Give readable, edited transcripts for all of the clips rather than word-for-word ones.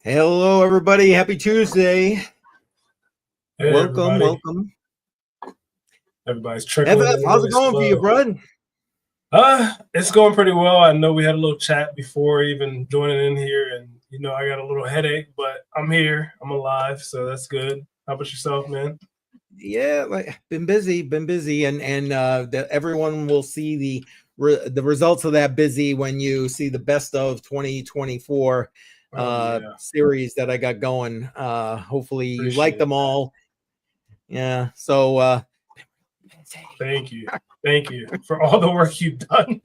Hello, everybody. Happy Tuesday. Hey, welcome, everybody. welcome. Everybody's trickling FF, in how's really it going for you, slow. bud? It's going pretty well. I know we had a little chat before even joining in here, and I got a little headache, but I'm here. I'm alive, so that's good. How about yourself, man? Yeah, been busy, and everyone will see the results of that busy when you see the best of 2024 Yeah. series that I got going. Hopefully you like them all. Yeah, so Thank you for all the work you've done.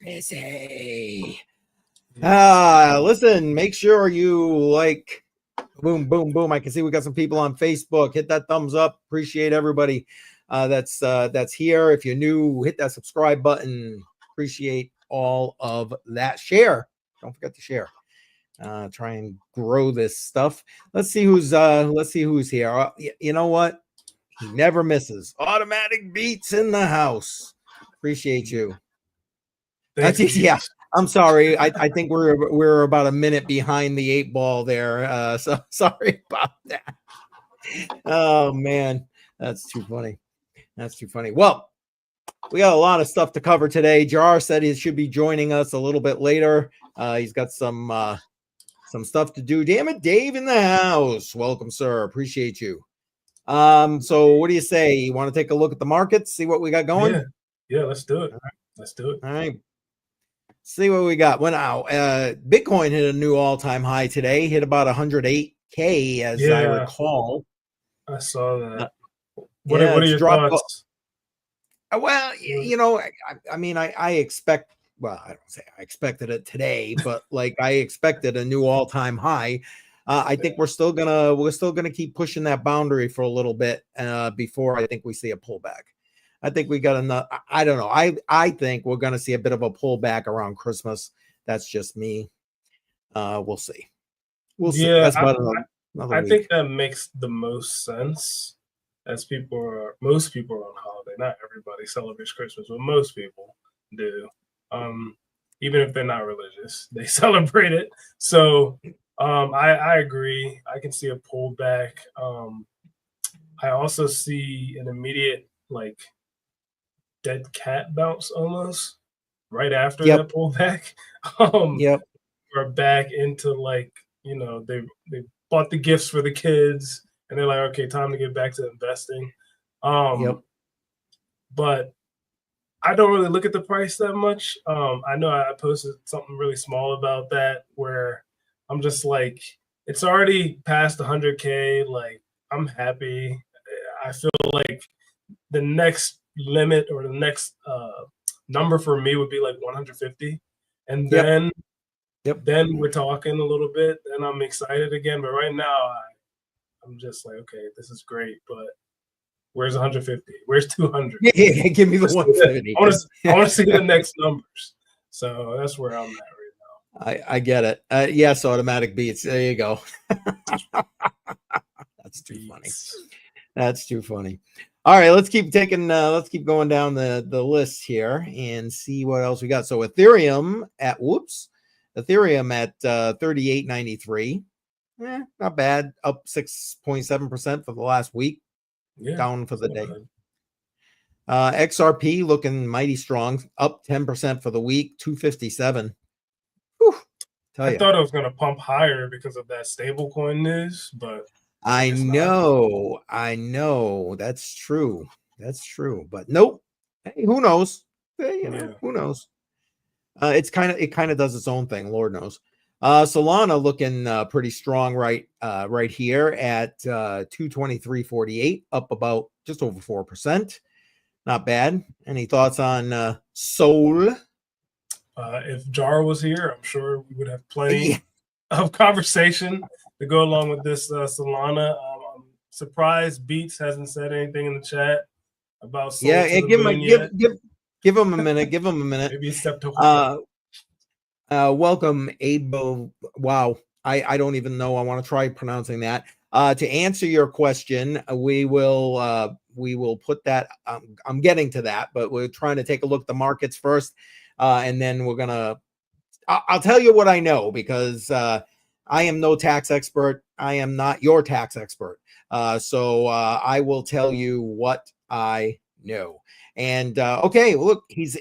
busy. Listen, make sure you like. Boom, boom, boom. I can see we got some people on Facebook. Hit that thumbs up. Appreciate everybody that's here. If you're new, hit that subscribe button. Appreciate all of that. Share. Don't forget to share. Try and grow this stuff. Let's see who's here. You know what? He never misses. Automatic Beats in the house. Appreciate you. Thank you. Yeah. I'm sorry. I think we're about a minute behind the 8 ball there. So sorry about that. Oh man, that's too funny. Well, we got a lot of stuff to cover today. Jar said he should be joining us a little bit later. He's got some stuff to do. Damn it, Dave in the house. Welcome, sir. Appreciate you. So what do you say? You want to take a look at the markets, see what we got going? Yeah, let's do it. All right. See what we got. Well, now, Bitcoin hit a new all-time high today. Hit about 108K, as I recall. I saw that. What are your thoughts? Well, I expect. Well, I don't say I expected it today, but I expected a new all-time high. I think we're still gonna keep pushing that boundary for a little bit before I think we see a pullback. I think we got enough. I don't know. I think we're going to see a bit of a pullback around Christmas. That's just me. We'll see. See. That's about another I week. think that makes the most sense, as most people are on holiday. Not everybody celebrates Christmas, but most people do. Even if they're not religious, they celebrate it. So I agree. I can see a pullback. I also see an immediate dead cat bounce almost right after that pullback. We're back into they bought the gifts for the kids and they're like, okay, time to get back to investing. But I don't really look at the price that much. I know I posted something really small about that where I'm just like, it's already past 100K. Like, I'm happy. I feel like the next limit or the next number for me would be like 150, and then we're talking a little bit, and I'm excited again. But right now, I'm just like, okay, this is great, but where's 150? Where's 200? Yeah, give me the 150. I want to see the next numbers. So that's where I'm at right now. I get it. Yes, automatic beats. There you go. That's too funny. That's too funny. All right, let's keep going down the list here and see what else we got. So Ethereum at 38.93. Not bad. Up 6.7% for the last week. Down for the day. XRP looking mighty strong, up 10% for the week, 257. I thought it was going to pump higher because of that stablecoin news, but I know. That's true. But nope. Hey, who knows? Who knows? It kind of does its own thing. Lord knows. Solana looking pretty strong right here at 223.48, up about just over 4%. Not bad. Any thoughts on Sol? If Jar was here, I'm sure we would have plenty of conversation to go along with this Solana. I'm surprised Beats hasn't said anything in the chat about Sol. Give him a minute. Give him a minute. Maybe step to welcome, Abo. Wow, I don't even know. I want to try pronouncing that. To answer your question, we will put that. I'm getting to that, but we're trying to take a look at the markets first, and then we're gonna. I'll tell you what I know because I am no tax expert. I am not your tax expert. So I will tell you what I know. And okay, look, he's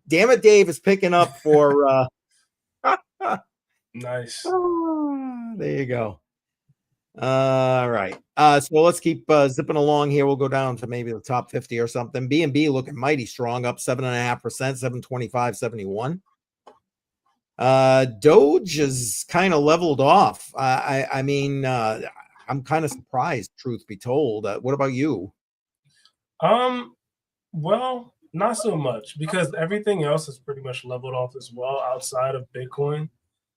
damn it, Dave is picking up for Nice. there you go. All right. So let's keep zipping along here. We'll go down to maybe the top 50 or something. B&B looking mighty strong, up 7.5%, 725.71. Doge is kind of leveled off. I mean, I'm kind of surprised, truth be told. What about you? Well, not so much because everything else is pretty much leveled off as well outside of Bitcoin.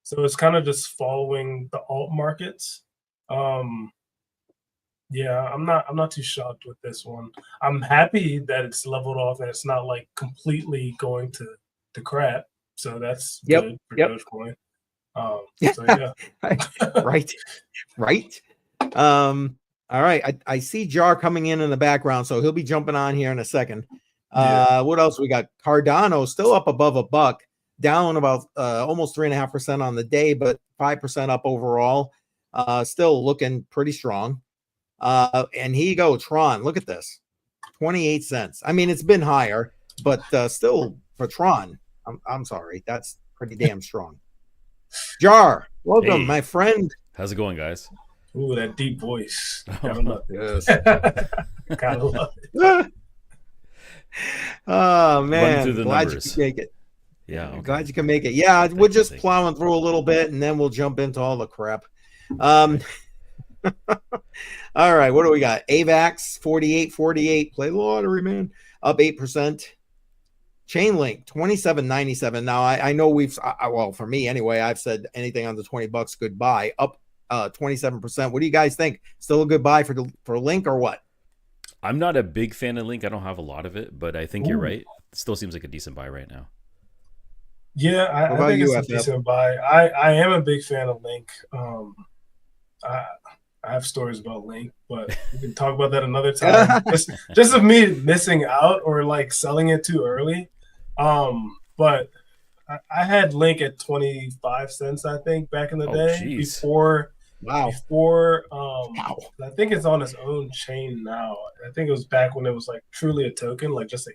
So it's kind of just following the alt markets. Um, yeah, I'm not too shocked with this one. I'm happy that it's leveled off and it's not like completely going to crap. So that's good for Dogecoin. So yeah. right. All right. I see Jar coming in the background, so he'll be jumping on here in a second. What else we got? Cardano still up above $1, down about almost 3.5% on the day, but 5% up overall. Still looking pretty strong. And here you go, Tron. Look at this, 28 cents. I mean, it's been higher, but still for Tron, I'm sorry, that's pretty damn strong. Jar, welcome, my friend. How's it going, guys? Ooh, that deep voice. Gotta love it. Yes. Gotta love it. Oh man, through the glad numbers. you can make it. Yeah, okay. Glad you can make it. Yeah, we're just plowing through a little bit, and then we'll jump into all the crap. All right, what do we got? AVAX 48.48. Play the lottery, man. Up 8%. Chainlink 27.97. Now I know we've well, for me anyway, I've said anything under $20 goodbye. Up 27%. What do you guys think? Still a good buy for Link or what? I'm not a big fan of Link. I don't have a lot of it, but I think you're right. It still seems like a decent buy right now. Yeah, I think it's a decent buy. I am a big fan of Link. I have stories about Link, but we can talk about that another time. just of me missing out or like selling it too early. But I had Link at 25 cents, I think, back in the day. Geez. Before I think it's on its own chain now. I think it was back when it was like truly a token, like just an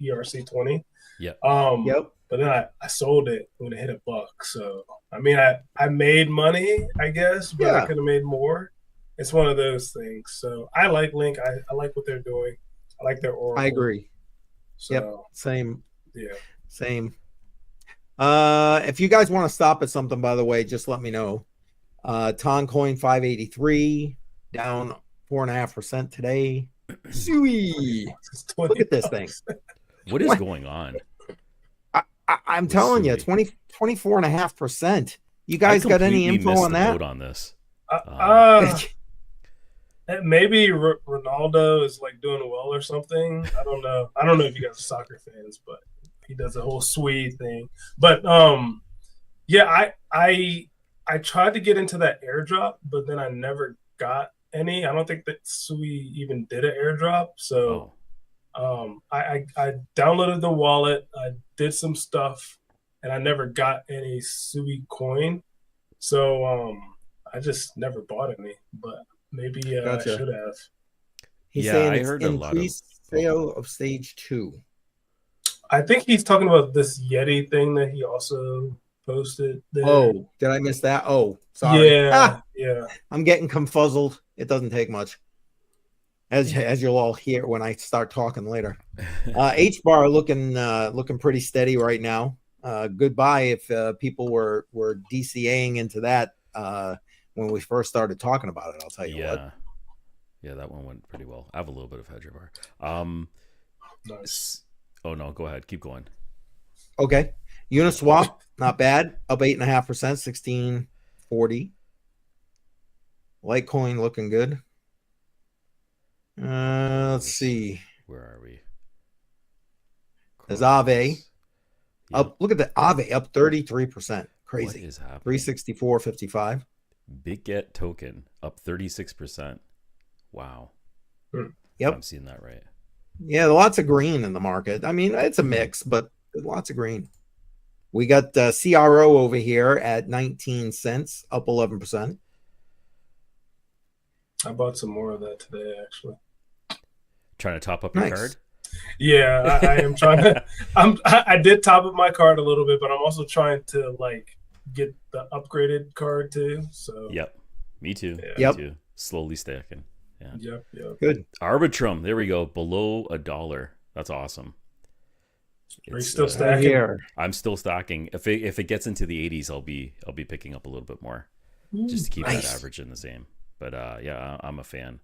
ERC20. Yeah. But then I sold it when it hit $1. So I mean, I made money, I guess, but I could have made more. It's one of those things. So I like Link. I like what they're doing. I like their Oracle. I agree. So, Same. Yeah. Same. If you guys want to stop at something, by the way, just let me know. Toncoin 583 down 4.5% today. Sweet. Look at this thing. What is going on? I'm telling you, 24.5%. You guys got any info on that? On this. Maybe Ronaldo is like doing well or something. I don't know. I don't know if you guys are soccer fans, but he does a whole Swede thing. But yeah, I tried to get into that airdrop, but then I never got any. I don't think that Sui even did an airdrop. So I downloaded the wallet, I did some stuff, and I never got any Sui coin. So I just never bought any, but maybe I should have. He's saying I heard increased sale of stage 2. I think he's talking about this Yeti thing that he also posted there. Oh, did I miss that? Oh, sorry. Yeah. I'm getting confuzzled. It doesn't take much. As you'll all hear when I start talking later. H-bar looking pretty steady right now. Goodbye if people were DCAing into that when we first started talking about it. I'll tell you what. Yeah, that one went pretty well. I have a little bit of hedge bar. Nice. Oh no, go ahead. Keep going. Okay. Uniswap, not bad. Up 8.5%, 1640. Litecoin looking good. Let's see. Where are we? There's Aave. Up. Look at the Aave up 33%. Crazy. What is happening? 364.55. Big Get token up 36%. Wow. Yep. I'm seeing that right. Yeah, lots of green in the market. I mean, it's a mix, but lots of green. We got CRO over here at 19 cents, up 11%. I bought some more of that today, actually. Trying to top up your Nice. card? Yeah, I am trying to. I did top up my card a little bit, but I'm also trying to like get the upgraded card too. So Yep. Me too. Yeah. Yep. Me too. Slowly stacking. Yeah. Yep. Good. Arbitrum. There we go. Below $1. That's awesome. Are you still Right stacking? here. I'm still stacking. If it gets into the 80s, I'll be picking up a little bit more, just to keep Nice. that average in the same. But yeah, I'm a fan.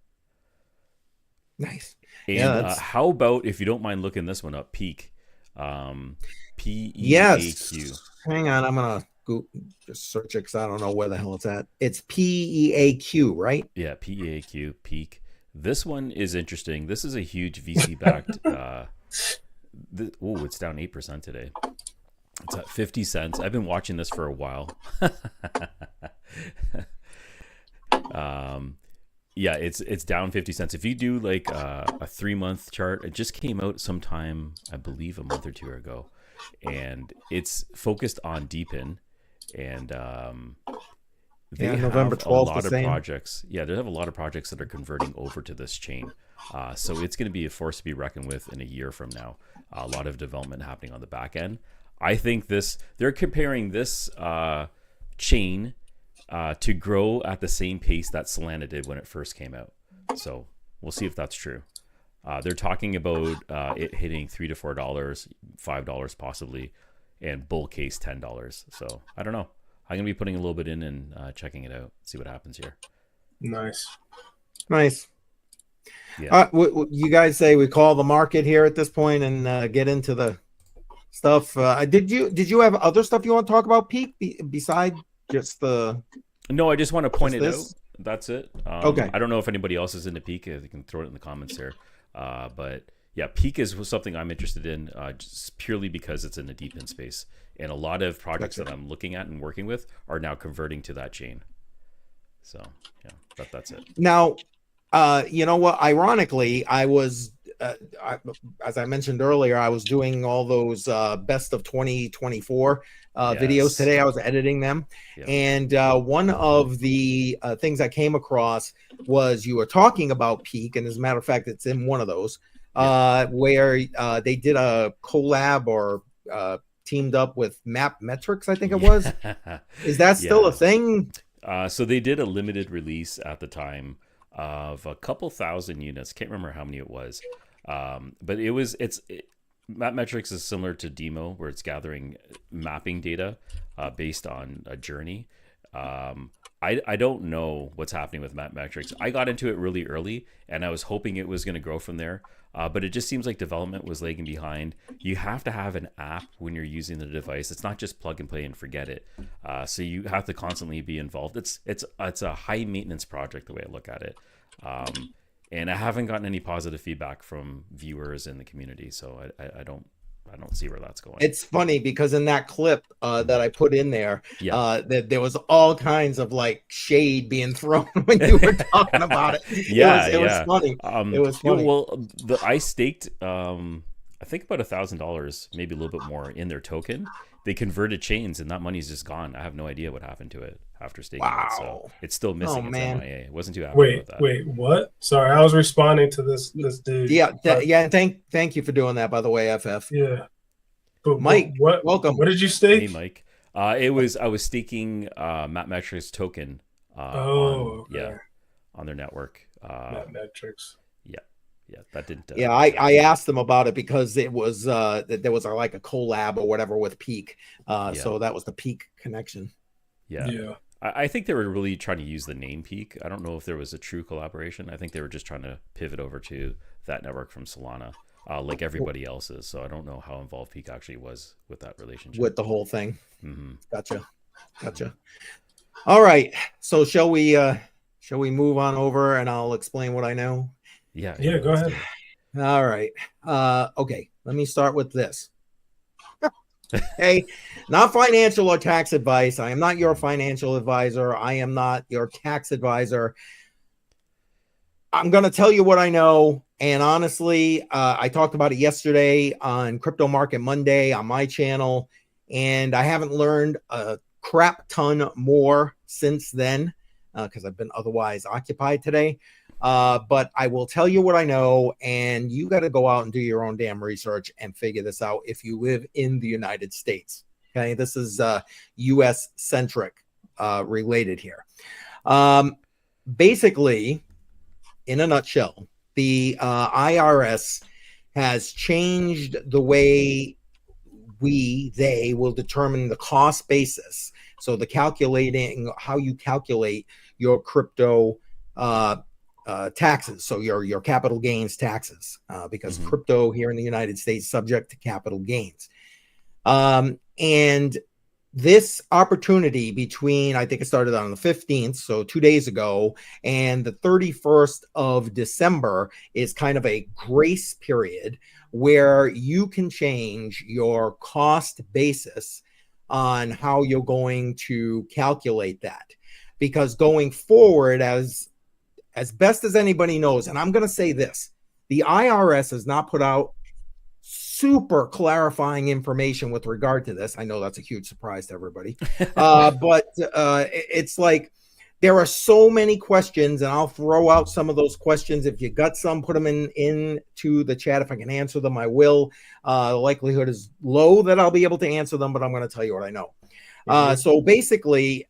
Nice. And Yeah, how about, if you don't mind looking this one up, Peak, PEAQ. yes. Hang on, I'm gonna go just search it because I don't know where the hell it's at. It's PEAQ, right? Yeah, PEAQ, Peak. This one is interesting. This is a huge VC backed. It's down 8% today. It's at 50 cents. I've been watching this for a while. Yeah, it's down 50 cents. If you do like a 3-month chart, it just came out sometime, I believe, a month or two ago, and it's focused on DeepIn, and they have November a 12th, lot the of same. projects. Yeah, they have a lot of projects that are converting over to this chain. So it's going to be a force to be reckoned with in a year from now. A lot of development happening on the back end. I think they're comparing this chain to grow at the same pace that Solana did when it first came out. So we'll see if that's true. They're talking about it hitting $3 to $4, $5 possibly, and bull case $10. So I don't know. I'm going to be putting a little bit in and checking it out, see what happens here. Nice. Yeah. You guys say we call the market here at this point and get into the stuff. Did you have other stuff you want to talk about, Peak, beside just the? No, I just want to point it this? out. That's it. Okay. I don't know if anybody else is into Peak. You can throw it in the comments here. But yeah, Peak is something I'm interested in just purely because it's in the deep in space. And a lot of projects that I'm looking at and working with are now converting to that chain. So yeah, that's it. Now, you know what? Ironically, I was, as I mentioned earlier, I was doing all those best of 2024 videos today. I was editing them. Yeah. And one of the things I came across was you were talking about Peak. And as a matter of fact, it's in one of those where they did a collab or teamed up with Map Metrics, I think it was. Is that still a thing? So they did a limited release at the time of a couple thousand units. Can't remember how many it was. But Map Metrics is similar to Demo, where it's gathering mapping data based on a journey. I don't know what's happening with Map Metrics. I got into it really early, and I was hoping it was going to grow from there. But it just seems like development was lagging behind. You have to have an app when you're using the device. It's not just plug and play and forget it. So you have to constantly be involved. It's a high maintenance project, the way I look at it. And I haven't gotten any positive feedback from viewers in the community, so I don't see where that's going. It's funny because in that clip that I put in there, there was all kinds of like shade being thrown when you were talking about it. It was funny. It was funny. Well, I staked, I think about $1,000, maybe a little bit more, in their token. They converted chains, and that money's just gone. I have no idea what happened to it after staking it. So it's still missing. It's MIA. It wasn't too happy about that. Wait, what? Sorry, I was responding to this dude. Yeah. Thank you for doing that, by the way, FF. Yeah. But Mike, what? Welcome. What did you stake? Hey, Mike. I was staking Map Metrics token. On their network. Map Metrics. Yeah, that didn't. I asked them about it because it was there was like a collab or whatever with Peak. So that was the Peak connection. Yeah. I think they were really trying to use the name Peak. I don't know if there was a true collaboration. I think they were just trying to pivot over to that network from Solana, like everybody else is. So I don't know how involved Peak actually was with that relationship. With the whole thing. Mm-hmm. Gotcha. All right. So shall we move on over and I'll explain what I know? Yeah, go ahead. All right. Okay, let me start with this. Hey, not financial or tax advice. I am not your financial advisor. I am not your tax advisor. I'm going to tell you what I know. And honestly, I talked about it yesterday on Crypto Market Monday on my channel. and I haven't learned a crap ton more since then because I've been otherwise occupied today. But I will tell you what I know, and you got to go out and do your own damn research and figure this out if you live in the United States. Okay, this is U.S. centric related here. Basically, in a nutshell, the IRS has changed the way they will determine the cost basis. So the calculating, how you calculate your crypto taxes. So your capital gains taxes, because crypto here in the United States subject to capital gains. And this opportunity between, I think it started on the 15th, so 2 days ago, and the 31st of December is kind of a grace period where you can change your cost basis on how you're going to calculate that. Because going forward, as best as anybody knows, and I'm going to say this, the IRS has not put out super clarifying information with regard to this. I know that's a huge surprise to everybody, but it's like there are so many questions, and I'll throw out some of those questions. If you got some, put them into the chat. If I can answer them, I will. The likelihood is low that I'll be able to answer them, but I'm going to tell you what I know. So basically,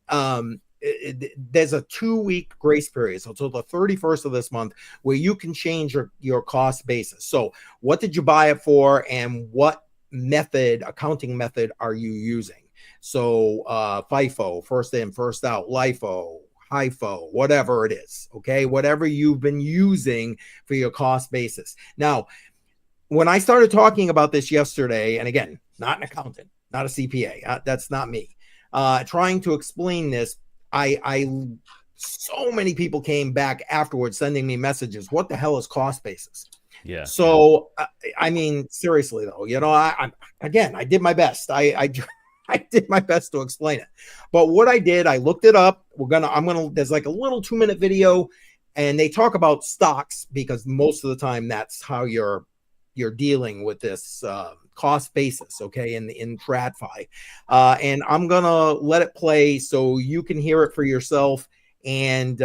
there's a 2-week grace period, so until the 31st of this month, where you can change your cost basis. So what did you buy it for, and what accounting method are you using? So FIFO, first in, first out, LIFO, HIFO, whatever it is, okay? Whatever you've been using for your cost basis. Now, when I started talking about this yesterday, and again, not an accountant, not a CPA, that's not me, trying to explain this, so many people came back afterwards sending me messages. What the hell is cost basis? Yeah. So, I mean, seriously though, I did my best. I did my best to explain it. But what I did, I looked it up. There's like a little 2-minute video, and they talk about stocks because most of the time that's how you're dealing with this cost basis, okay, in TradFi. And I'm gonna let it play so you can hear it for yourself. And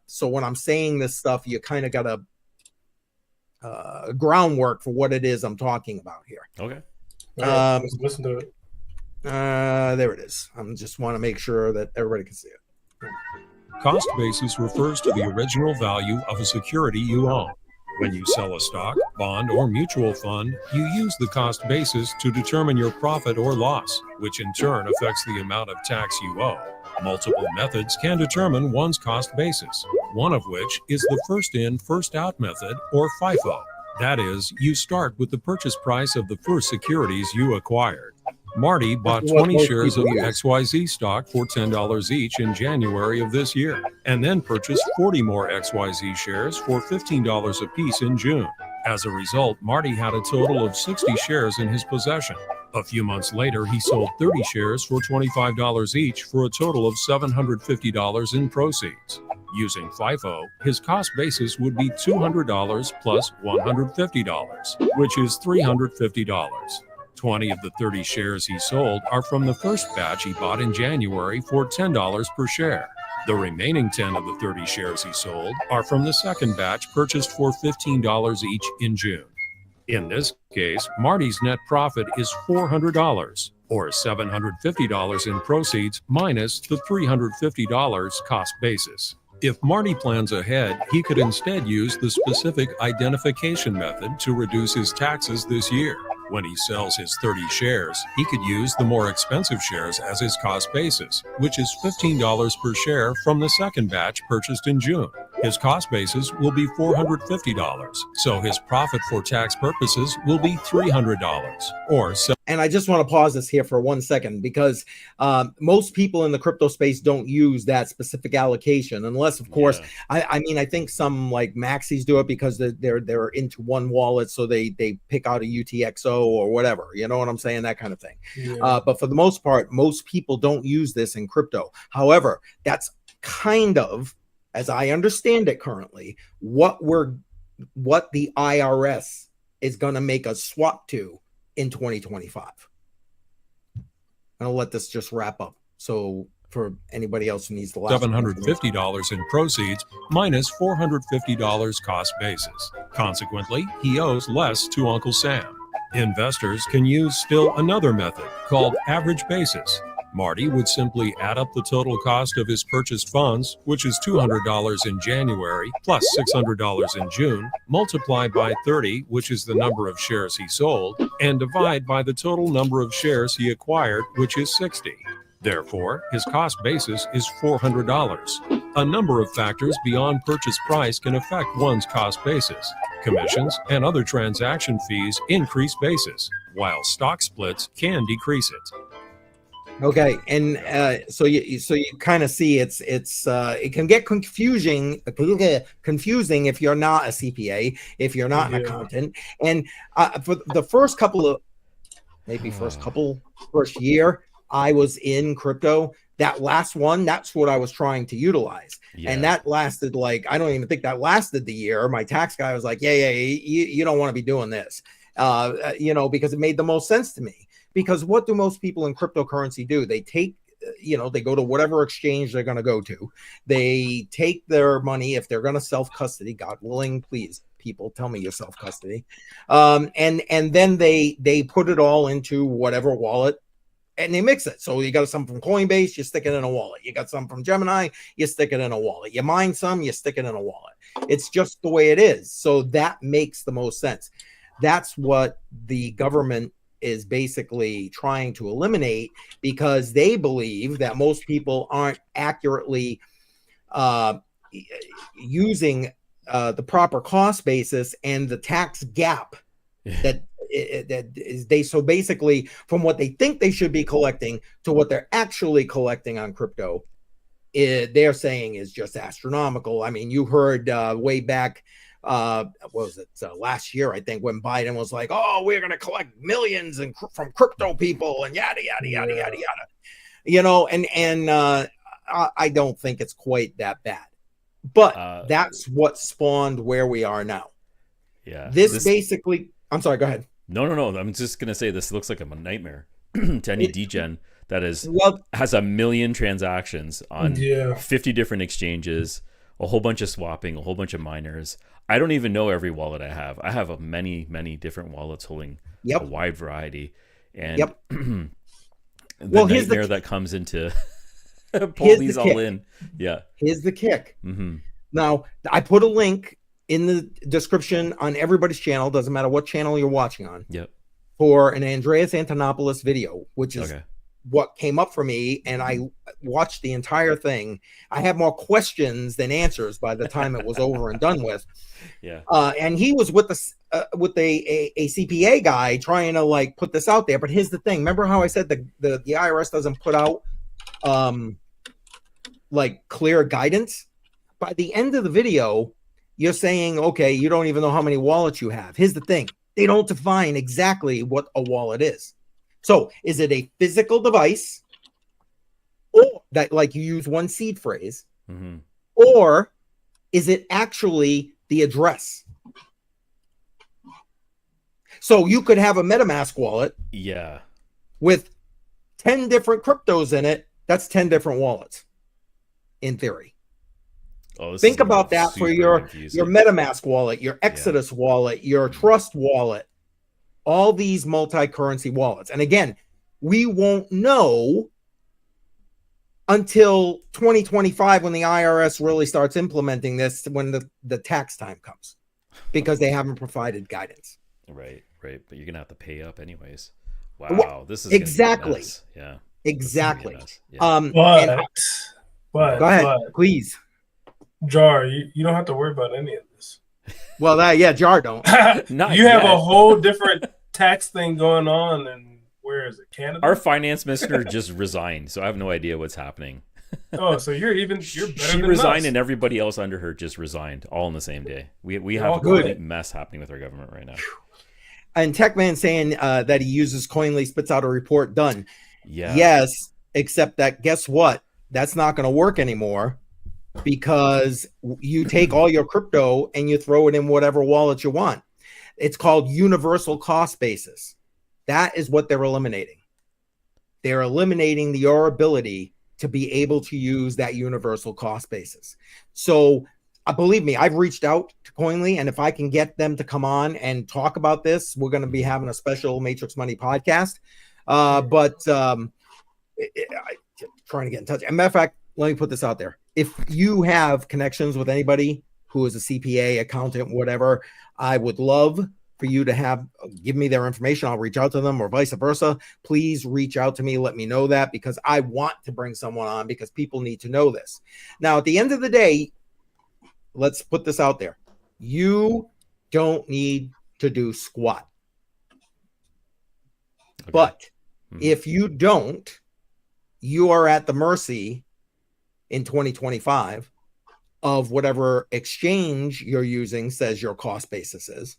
so when I'm saying this stuff, you kind of got a groundwork for what it is I'm talking about here. Okay. Let's listen to it. There it is. I just want to make sure that everybody can see it. Cost basis refers to the original value of a security you own. When you sell a stock, bond, or mutual fund, you use the cost basis to determine your profit or loss, which in turn affects the amount of tax you owe. Multiple methods can determine one's cost basis, one of which is the first in, first out method, or FIFO. That is, you start with the purchase price of the first securities you acquired. Marty bought 20 shares of XYZ stock for $10 each in January of this year, and then purchased 40 more XYZ shares for $15 apiece in June. As a result, Marty had a total of 60 shares in his possession. A few months later, he sold 30 shares for $25 each for a total of $750 in proceeds. Using FIFO, his cost basis would be $200 plus $150, which is $350. 20 of the 30 shares he sold are from the first batch he bought in January for $10 per share. The remaining 10 of the 30 shares he sold are from the second batch purchased for $15 each in June. In this case, Marty's net profit is $400, or $750 in proceeds minus the $350 cost basis. If Marty plans ahead, he could instead use the specific identification method to reduce his taxes this year. When he sells his 30 shares, he could use the more expensive shares as his cost basis, which is $15 per share from the second batch purchased in June. His cost basis will be $450, so his profit for tax purposes will be $300, or and I just want to pause this here for 1 second because most people in the crypto space don't use that specific allocation unless, of course, I mean, I think some like maxis do it because they're into one wallet, so they pick out a UTXO or whatever, you know what I'm saying, that kind of thing. Yeah. But for the most part, most people don't use this in crypto. However, that's kind of, as I understand it currently, what the IRS is going to make us swap to in 2025. I'll let this just wrap up. So for anybody else who needs the last $750 in proceeds minus $450 cost basis. Consequently, he owes less to Uncle Sam. Investors can use still another method called average basis. Marty would simply add up the total cost of his purchased funds, which is $200 in January plus $600 in June, multiply by 30, which is the number of shares he sold, and divide by the total number of shares he acquired, which is 60. Therefore, his cost basis is $400. A number of factors beyond purchase price can affect one's cost basis. Commissions and other transaction fees increase basis, while stock splits can decrease it. Okay, and so you kind of see it can get confusing if you're not a CPA, if you're not an accountant, and for the first year I was in crypto. That last one, that's what I was trying to utilize. Yeah. And that lasted I don't even think that lasted the year. My tax guy was like, yeah, you don't want to be doing this, because it made the most sense to me. Because what do most people in cryptocurrency do? They take, they go to whatever exchange they're going to go to. They take their money if they're going to self-custody, God willing, please, people, tell me you're self-custody. And then they put it all into whatever wallet and they mix it. So you got some from Coinbase, you stick it in a wallet. You got some from Gemini, you stick it in a wallet. You mine some, you stick it in a wallet. It's just the way it is. So that makes the most sense. That's what the government is basically trying to eliminate, because they believe that most people aren't accurately using the proper cost basis and the tax gap that is they. So basically, from what they think they should be collecting to what they're actually collecting on crypto, they're saying is just astronomical. I mean, you heard way back. What was it last year, I think, when Biden was like, oh, we're going to collect millions from crypto people and yada, yada, yada, yada, yada, and I don't think it's quite that bad, but that's what spawned where we are now. Yeah. This basically, I'm sorry, go ahead. No. I'm just going to say this looks like a nightmare to any degen that has a million transactions on 50 different exchanges, a whole bunch of swapping, a whole bunch of miners. I don't even know every wallet I have. I have many, many different wallets holding a wide variety. And the nightmare that comes into pull these all in. Yeah. Here's the kick. Mm-hmm. Now, I put a link in the description on everybody's channel, doesn't matter what channel you're watching on, for an Andreas Antonopoulos video, which is what came up for me, and I watched the entire thing. I have more questions than answers by the time it was over and done with. Yeah. And he was with a CPA guy trying to put this out there. But here's the thing. Remember how I said the IRS doesn't put out clear guidance? By the end of the video, you're saying, okay, you don't even know how many wallets you have. Here's the thing. They don't define exactly what a wallet is. So is it a physical device, or that you use one seed phrase, or is it actually the address? So you could have a MetaMask wallet with 10 different cryptos in it. That's 10 different wallets in theory. Think about that for your MetaMask wallet, your Exodus wallet, your Trust wallet. All these multi-currency wallets. And again, we won't know until 2025 when the IRS really starts implementing this, when the tax time comes, because they haven't provided guidance. Right. But you're going to have to pay up anyways. Wow. This is exactly. Yeah. Exactly. Yeah. But go ahead, please. Jar, you don't have to worry about any of this. Well, Jar don't. You have a whole different tax thing going on, and where is it? Canada? Our finance minister just resigned, so I have no idea what's happening. Oh, so you're better she than resigned, us. And everybody else under her just resigned, all in the same day. We have a complete mess happening with our government right now. And Techman saying that he uses Coinly, spits out a report, done. Yeah. Yes, except that guess what? That's not going to work anymore, because you take all your crypto and you throw it in whatever wallet you want. It's called universal cost basis. That is what they're eliminating. they're eliminating your ability to be able to use that universal cost basis. So believe me, I've reached out to Coinly, and if I can get them to come on and talk about this, we're going to be having a special Matrix Money podcast. Trying to get in touch. As a matter of fact, let me put this out there. If you have connections with anybody who is a CPA, accountant, whatever, I would love for you to give me their information. I'll reach out to them, or vice versa. Please reach out to me. Let me know that, because I want to bring someone on, because people need to know this. Now, at the end of the day, let's put this out there. You don't need to do squat. Okay. But if you don't, you are at the mercy in 2025 of whatever exchange you're using says your cost basis is.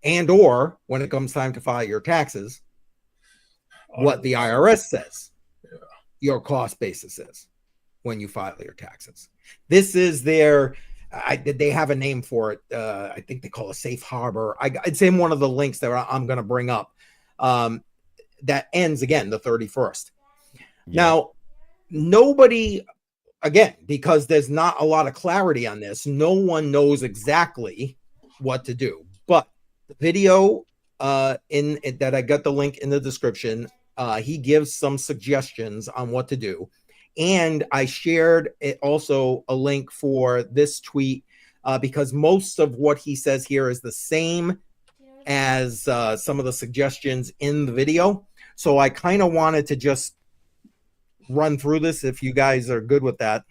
And or when it comes time to file your taxes, what the IRS says your cost basis is when you file your taxes. This is they have a name for it. I think they call it safe harbor. It's in one of the links that I'm going to bring up. That ends again the 31st. Yeah. Now, nobody, again, because there's not a lot of clarity on this, no one knows exactly what to do. But the video that I got the link in the description, he gives some suggestions on what to do. And I shared also a link for this tweet because most of what he says here is the same as some of the suggestions in the video. So I kind of wanted to just run through this if you guys are good with that.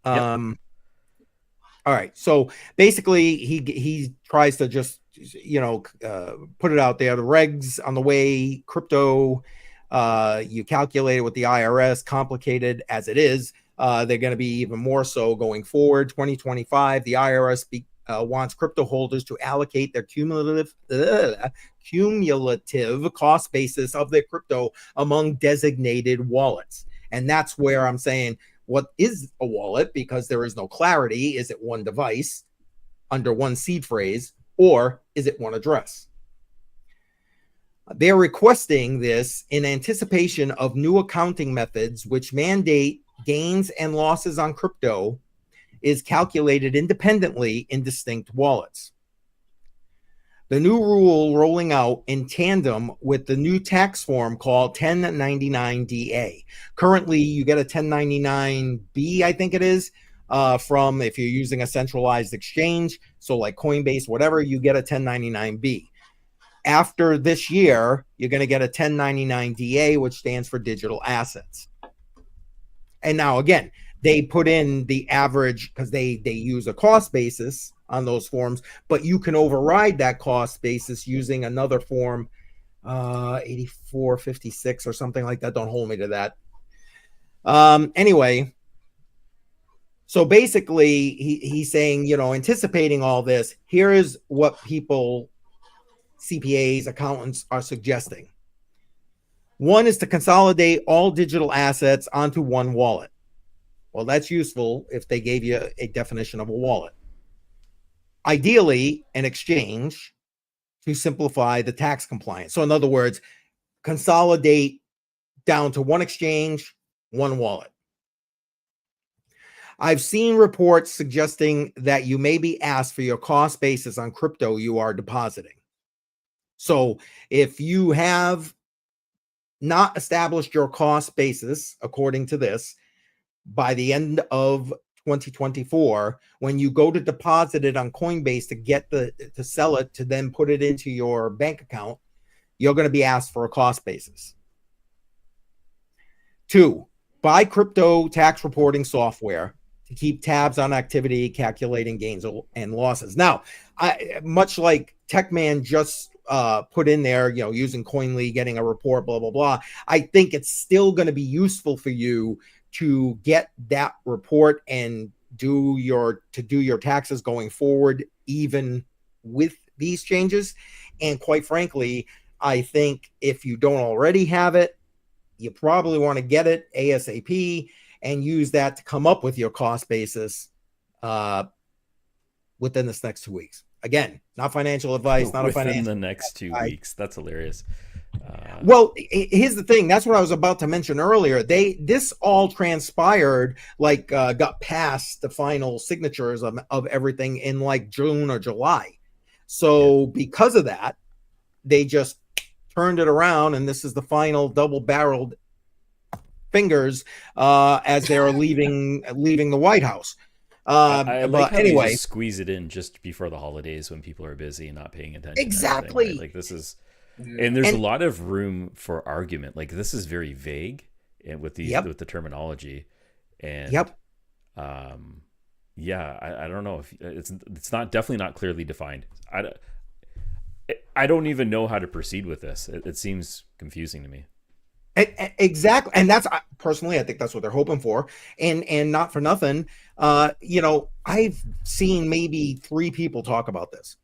Yep. All right. So basically he tries to just, put it out there. The regs on the way, crypto, you calculate it with the IRS, complicated as it is. They're going to be even more so going forward. 2025, the IRS wants crypto holders to allocate their cumulative cost basis of their crypto among designated wallets. And that's where I'm saying, what is a wallet? Because there is no clarity. Is it one device under one seed phrase, or is it one address? They're requesting this in anticipation of new accounting methods which mandate gains and losses on crypto is calculated independently in distinct wallets. The new rule rolling out in tandem with the new tax form called 1099-DA. Currently, you get a 1099-B, I think it is, from if you're using a centralized exchange. So like Coinbase, whatever, you get a 1099-B. After this year, you're going to get a 1099-DA, which stands for digital assets. And now, again, they put in the average because they use a cost basis on those forms, but you can override that cost basis using another form, 8456 or something like that. Don't hold me to that. Anyway, so basically he's saying, anticipating all this, here is what people, CPAs, accountants are suggesting. One is to consolidate all digital assets onto one wallet. Well, that's useful if they gave you a definition of a wallet. Ideally, an exchange to simplify the tax compliance. So in other words, consolidate down to one exchange, one wallet. I've seen reports suggesting that you may be asked for your cost basis on crypto you are depositing. So if you have not established your cost basis, according to this, by the end of 2024, when you go to deposit it on Coinbase to sell it, to then put it into your bank account, you're going to be asked for a cost basis. 2, buy crypto tax reporting software to keep tabs on activity, calculating gains and losses. Now, much like TechMan just put in there, using Coinly, getting a report, blah, blah, blah, I think it's still going to be useful for you to get that report and do your taxes going forward, even with these changes. And quite frankly, I think if you don't already have it, you probably want to get it ASAP and use that to come up with your cost basis within this next 2 weeks. Again, not financial advice, not within a financial the next 2 weeks. That's hilarious. Well, here's the thing. That's what I was about to mention earlier. This all transpired, like got past the final signatures of everything in like June or July. So because of that, they just turned it around, and this is the final double-barreled fingers as they're leaving the White House. I like but how anyway, they just squeeze it in just before the holidays when people are busy and not paying attention. Exactly. To everything, right? Like this is, and there's a lot of room for argument. Like this is very vague, and with these with the terminology, and I don't know if it's not definitely not clearly defined. I don't even know how to proceed with this. It seems confusing to me. Exactly, and that's personally, I think that's what they're hoping for, and not for nothing. I've seen maybe 3 people talk about this.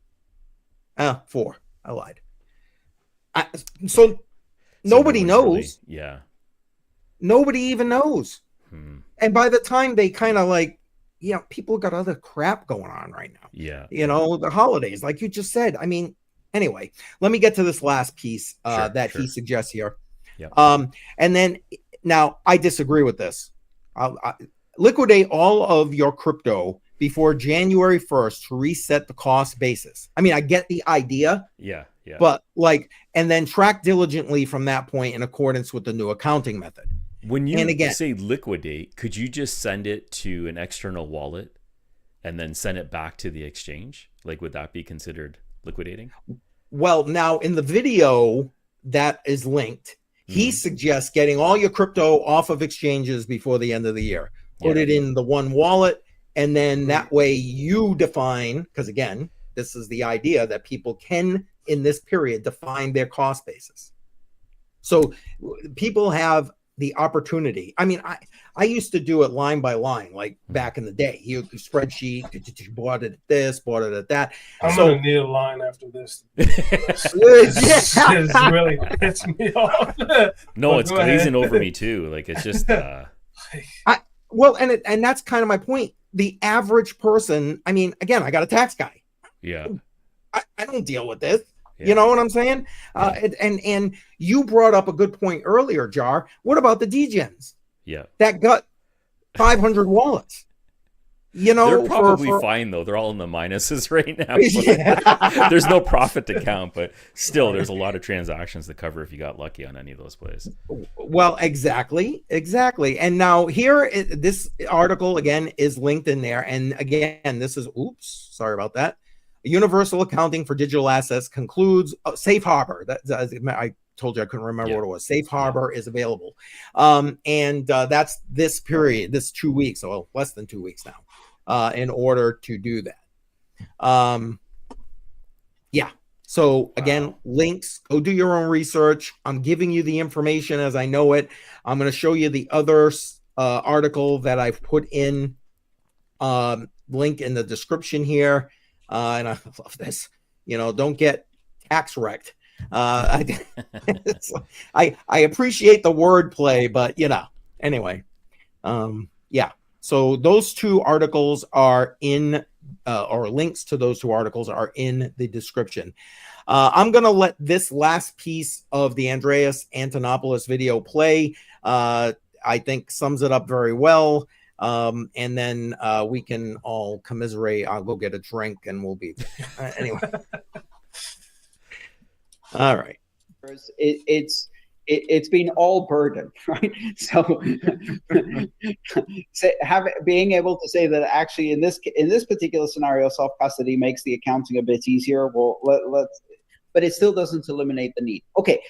4. I lied. So nobody knows. Yeah. Nobody even knows. And by the time they kind of like, people got other crap going on right now. Yeah. The holidays, like you just said. I mean, anyway, let me get to this last piece he suggests here. Yeah. And then now I disagree with this. Liquidate all of your crypto before January 1st to reset the cost basis. I mean, I get the idea. Yeah. But and then track diligently from that point in accordance with the new accounting method. When you say liquidate, could you just send it to an external wallet and then send it back to the exchange? Like, would that be considered liquidating? Well, now in the video that is linked, he suggests getting all your crypto off of exchanges before the end of the year. Put it in the one wallet, and then that way you define, because again, this is the idea that people can, in this period, define their cost basis. So people have the opportunity. I mean, I used to do it line by line, like back in the day. You spreadsheet, bought it at this, bought it at that. I'm gonna need a line after this. It's really pissed me off. No, it's glazing over me too. Like it's just. Well, and that's kind of my point. The average person. I mean, again, I got a tax guy. Yeah. I don't deal with this. Yeah. You know what I'm saying? And you brought up a good point earlier, Jar. What about the degens? Yeah. That got 500 wallets. They're probably fine though. They're all in the minuses right now. There's no profit to count, but still, there's a lot of transactions to cover if you got lucky on any of those plays. Well, exactly. And now here, this article again is linked in there, and again, this is sorry about that. Universal accounting for digital assets concludes safe harbor. I told you I couldn't remember what it was. Safe harbor is available. And that's this period, this 2 weeks, or less than 2 weeks now, in order to do that. So again, links, go do your own research. I'm giving you the information as I know it. I'm going to show you the other article that I've put in, link in the description here. And I love this, don't get tax wrecked. I appreciate the wordplay, but anyway, so those 2 articles are in, or links to those 2 articles are in the description. I'm going to let this last piece of the Andreas Antonopoulos video play. I think sums it up very well. And then we can all commiserate. I'll go get a drink and we'll be anyway. All right. It's been all burden, right? So being able to say that actually in this particular scenario, self custody makes the accounting a bit easier. Well, but it still doesn't eliminate the need. Okay.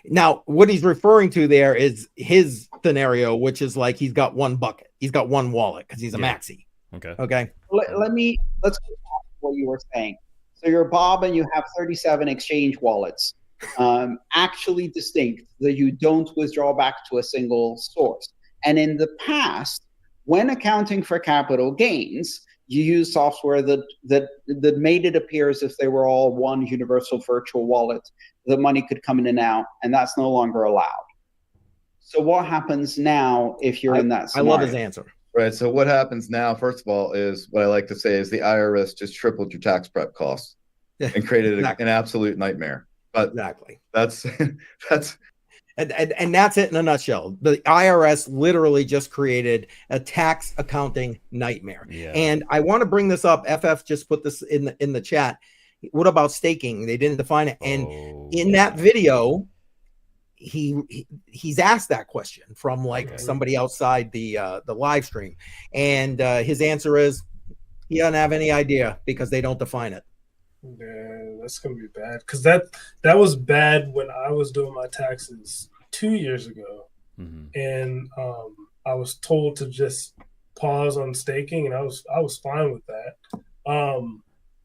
Now, what he's referring to there is his scenario, which is like he's got one bucket. He's got one wallet because he's a maxi. Okay. Let's go back to what you were saying. So you're Bob and you have 37 exchange wallets, actually distinct, that you don't withdraw back to a single source. And in the past, when accounting for capital gains, you use software that made it appear as if they were all one universal virtual wallet. The money could come in and out, and that's no longer allowed. So what happens now if you're in that scenario? I love his answer. Right. So what happens now, first of all, is what I like to say is the IRS just tripled your tax prep costs and created an absolute nightmare. But Exactly. that's that's And that's it in a nutshell. The IRS literally just created a tax accounting nightmare. Yeah. And I want to bring this up. FF just put this in the chat. What about staking? They didn't define it. And in that video, he's asked that question from like somebody outside the live stream, and his answer is he doesn't have any idea because they don't define it. Yeah, that's gonna be bad because that was bad when I was doing my taxes 2 years ago, and I was told to just pause on staking, and I was fine with that.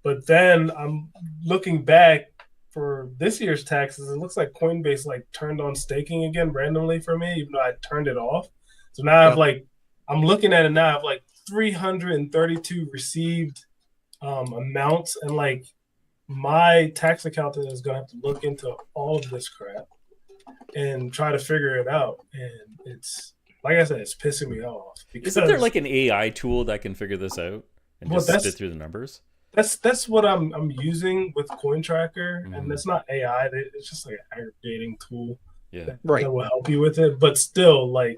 But then I'm looking back for this year's taxes. It looks like Coinbase like turned on staking again randomly for me, even though I turned it off. So now I have like, I'm looking at it now. I have like 332 received amounts, and like my tax accountant is gonna have to look into all of this crap and try to figure it out. And it's like I said, it's pissing me off. Isn't there like an AI tool that can figure this out and just spit through the numbers? That's what I'm using with CoinTracker, and it's not AI. It's just like an aggregating tool that will help you with it. But still, like,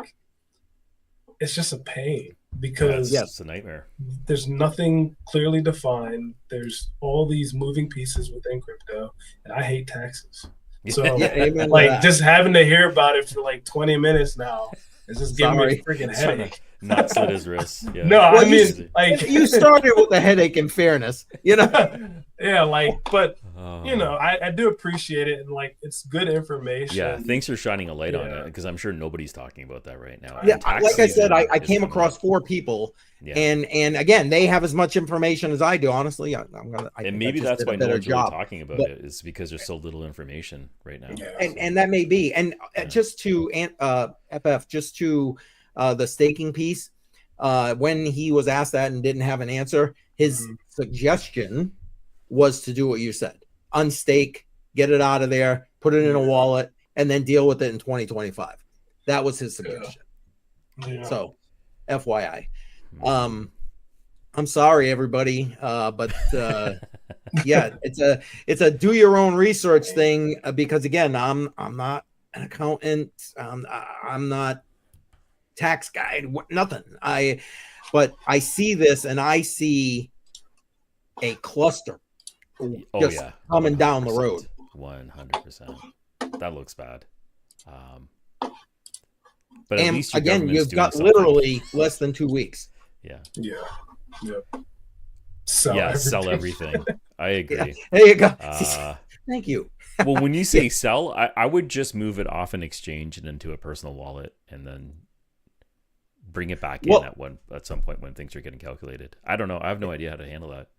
it's just a pain because it's a nightmare. There's nothing clearly defined. There's all these moving pieces within crypto, and I hate taxes. So like just having to hear about it for like 20 minutes now is just giving me a freaking headache. Not slit his wrists. Yeah. No, well, I mean, like you started with a headache. In fairness, you know. Yeah, like, but you know, I do appreciate it, and like, it's good information. Yeah, thanks for shining a light on it, because I'm sure nobody's talking about that right now. Yeah, like I said, I came across 4 people, and again, they have as much information as I do. Honestly, and maybe that's why no one's really talking about it, is because there's so little information right now. And that may be. And just to FF, just to the staking piece, when he was asked that and didn't have an answer, his suggestion was to do what you said: unstake, get it out of there, put it in a wallet, and then deal with it in 2025. That was his suggestion. So, FYI, I'm sorry, everybody, but yeah, it's a do your own research thing, because again, I'm not an accountant, I'm not tax guy, nothing. But I see this, and I see a cluster coming down the road. 100%. That looks bad. But and at least again, you've got literally less than 2 weeks. Yeah. Sell everything. I agree. Yeah. There you go. Thank you. Well, when you say sell, I would just move it off an exchange and into a personal wallet, and then bring it back in at some point when things are getting calculated. I don't know. I have no idea how to handle that.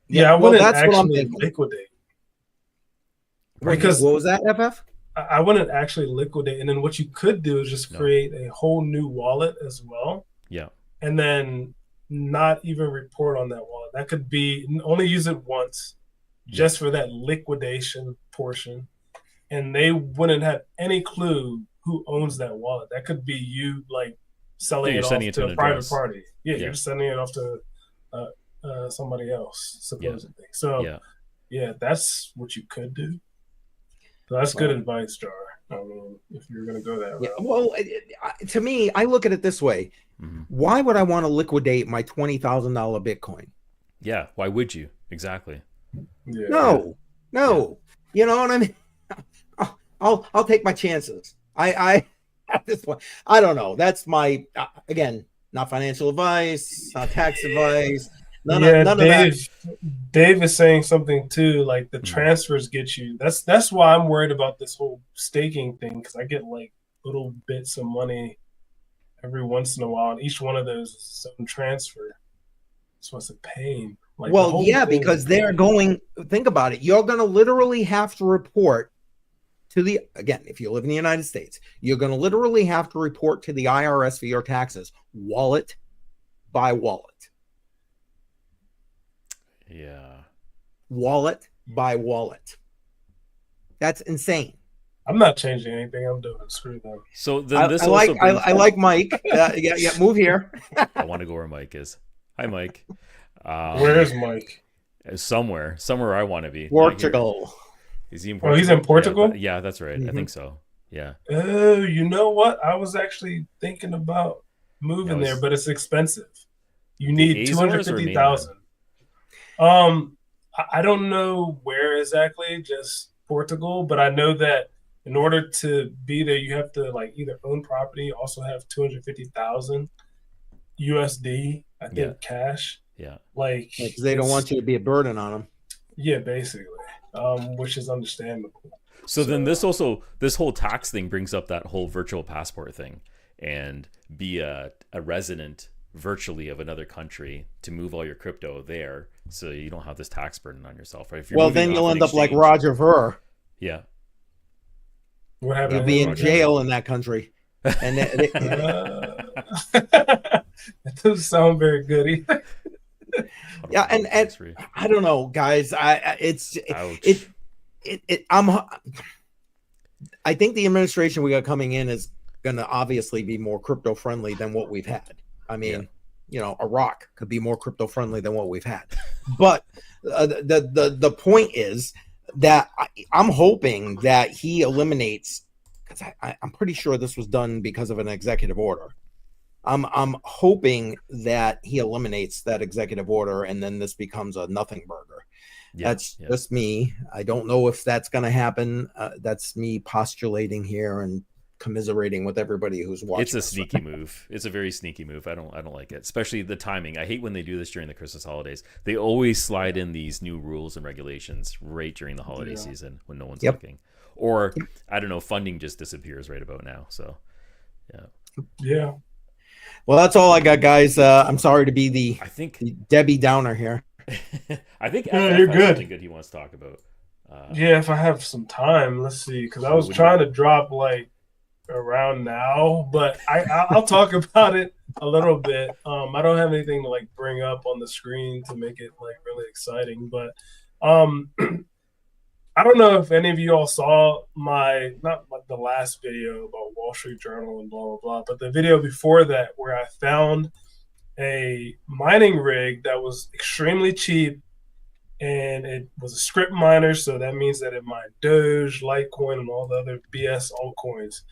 Yeah, I wouldn't actually liquidate. Because what was that, FF? I wouldn't actually liquidate, and then what you could do is just create a whole new wallet as well. Yeah, and then not even report on that wallet. That could be only use it once, just for that liquidation portion, and they wouldn't have any clue who owns that wallet. That could be you, like selling it off to a private party. Yeah, you're sending it off to somebody else, supposedly. So yeah, that's what you could do. So that's good advice, Jar. I mean, if you're going to go that route. Well, to me, I look at it this way. Why would I want to liquidate my $20,000 Bitcoin? Yeah, why would you? Exactly. Yeah. No. You know what I mean? I'll take my chances. I at this point, I don't know. That's my again, not financial advice, not tax advice. None of that. Dave is saying something too, like the transfers get you. That's why I'm worried about this whole staking thing, because I get like little bits of money every once in a while, and each one of those is some transfer. So it's a pain. Like, well, yeah, because they're going. Think about it. You're going to literally have to report to the, again, if you live in the United States, you're going to literally have to report to the IRS for your taxes, wallet by wallet. Yeah. Wallet by wallet. That's insane. I'm not changing anything I'm doing. Screw them. So then this I like Mike. Move here. I want to go where Mike is. Hi, Mike. Where's Mike? Somewhere I want to be. Portugal. Is he in Oh, Portugal? he's in Portugal? Yeah, that's right. I Mhm. think so. Yeah. Oh, you know what? I was actually thinking about moving Now, there, is but it's expensive. You the need Azores or mainland? 250,000. I don't know where exactly, just Portugal, but I know that in order to be there, you have to like either own property, also have 250,000 USD, I Yeah. think cash. Yeah. Like Because they don't want you to be a burden on them. yeah, basically. Which is understandable. So then this whole tax thing brings up that whole virtual passport thing, and be a resident virtually of another country to move all your crypto there, so you don't have this tax burden on yourself, right? If you're Well, moving then off you'll an end up like exchange- Roger Ver. Yeah. What happened? You'll be in Roger jail in that country. And That doesn't sound very good either. yeah, and I don't know, guys. I think the administration we got coming in is going to obviously be more crypto friendly than what we've had. I mean, Iraq could be more crypto friendly than what we've had. But the point is that I'm hoping that he eliminates, because I'm pretty sure this was done because of an executive order. I'm hoping that he eliminates that executive order, and then this becomes a nothing burger. That's just me. I don't know if that's going to happen. That's me postulating here and commiserating with everybody who's watching. It's a sneaky move. It's a very sneaky move. I don't like it, especially the timing. I hate when they do this during the Christmas holidays. They always slide in these new rules and regulations right during the holiday season when no one's looking, or I don't know, funding just disappears right about now. So yeah. Well, that's all I got, guys. I'm sorry to be the Debbie Downer here. I think you're good. Something good he wants to talk about. Yeah, if I have some time, let's see, because I was trying to drop like around now, but I'll talk about it a little bit. I don't have anything to like bring up on the screen to make it like really exciting, but I don't know if any of you all saw not like the last video about Wall Street Journal and blah blah blah, but the video before that where I found a mining rig that was extremely cheap, and it was a script miner, so that means that it mined Doge, Litecoin, and all the other BS altcoins.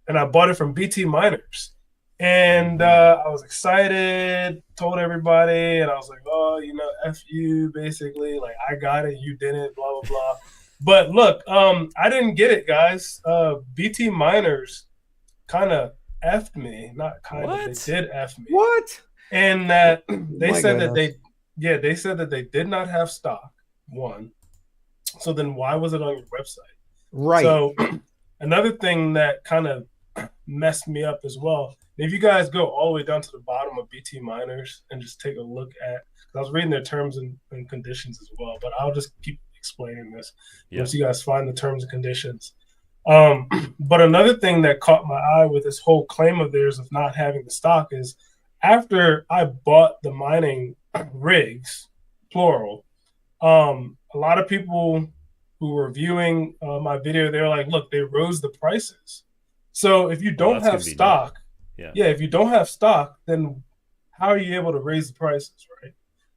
And I bought it from BT Miners, and I was excited, told everybody, and I was like, oh, F you, basically, like I got it, you didn't, blah blah blah. But look, I didn't get it, guys. BT Miners kind of effed me, not kind of, they did F me. What? And that they said that they said that they did not have stock, one. So then why was it on your website? Right. So another thing that kind of messed me up as well, if you guys go all the way down to the bottom of BT Miners and just take a look at, because I was reading their terms and conditions as well, but I'll just keep explaining this once you guys find the terms and conditions. But another thing that caught my eye with this whole claim of theirs of not having the stock is after I bought the mining rigs, plural, a lot of people who were viewing my video, they're like, look, they rose the prices. So if you don't have stock, if you don't have stock, then how are you able to raise the prices, right?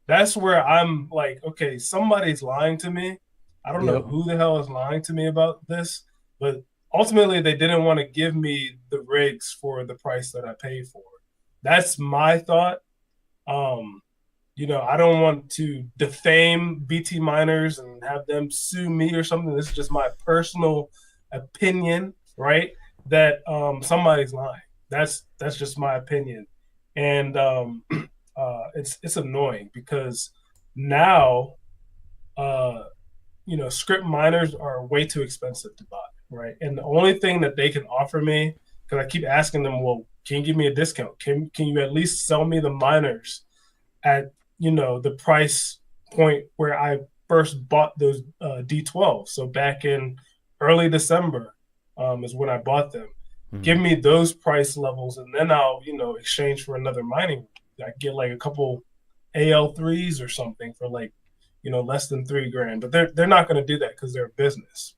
That's where I'm like, okay, somebody's lying to me. I don't know who the hell is lying to me about this, but ultimately they didn't want to give me the rigs for the price that I paid for. That's my thought. I don't want to defame BT Miners and have them sue me or something. This is just my personal opinion, right? That somebody's lying. That's just my opinion, and it's annoying because now, script miners are way too expensive to buy, right? And the only thing that they can offer me, because I keep asking them, well, can you give me a discount? Can you at least sell me the miners at the price point where I first bought those D12? So back in early December is when I bought them. Mm-hmm. Give me those price levels, and then I'll exchange for another mining. I get like a couple AL3s or something for like less than $3,000. But they're not going to do that because they're a business.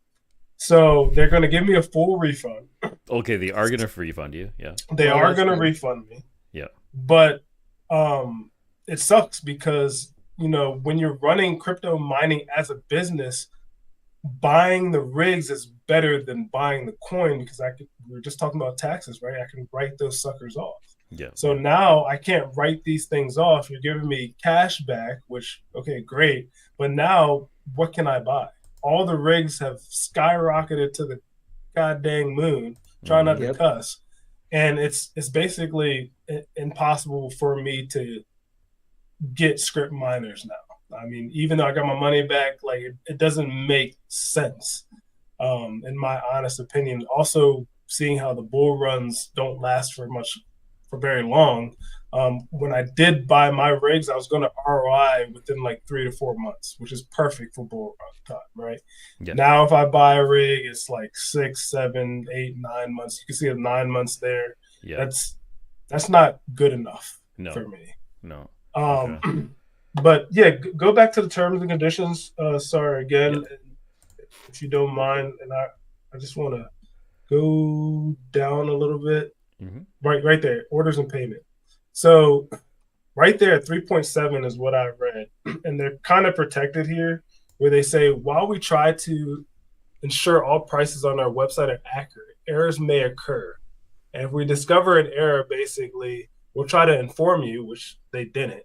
So they're going to give me a full refund. Okay, they are going to refund you. Yeah, they are going to refund me. Yeah, but it sucks because when you're running crypto mining as a business, buying the rigs is better than buying the coin, because we were just talking about taxes, right? I can write those suckers off. Yeah. So now I can't write these things off. You're giving me cash back, which, okay, great. But now what can I buy? All the rigs have skyrocketed to the goddamn moon, trying not to cuss. And it's basically impossible for me to get script miners now. I mean, even though I got my money back, like it doesn't make sense, in my honest opinion. Also, seeing how the bull runs don't last for very long. When I did buy my rigs, I was going to ROI within like 3 to 4 months, which is perfect for bull run time, right? Yeah. Now, if I buy a rig, it's like 6, 7, 8, 9 months. You can see the 9 months there. Yeah. That's not good enough for me. No. But yeah, go back to the terms and conditions. Sorry again, if you don't mind, and I just want to go down a little bit. Right there, orders and payment. So right there at 3.7 is what I read, and they're kind of protected here, where they say, while we try to ensure all prices on our website are accurate, errors may occur. And if we discover an error, basically, we'll try to inform you, which they didn't.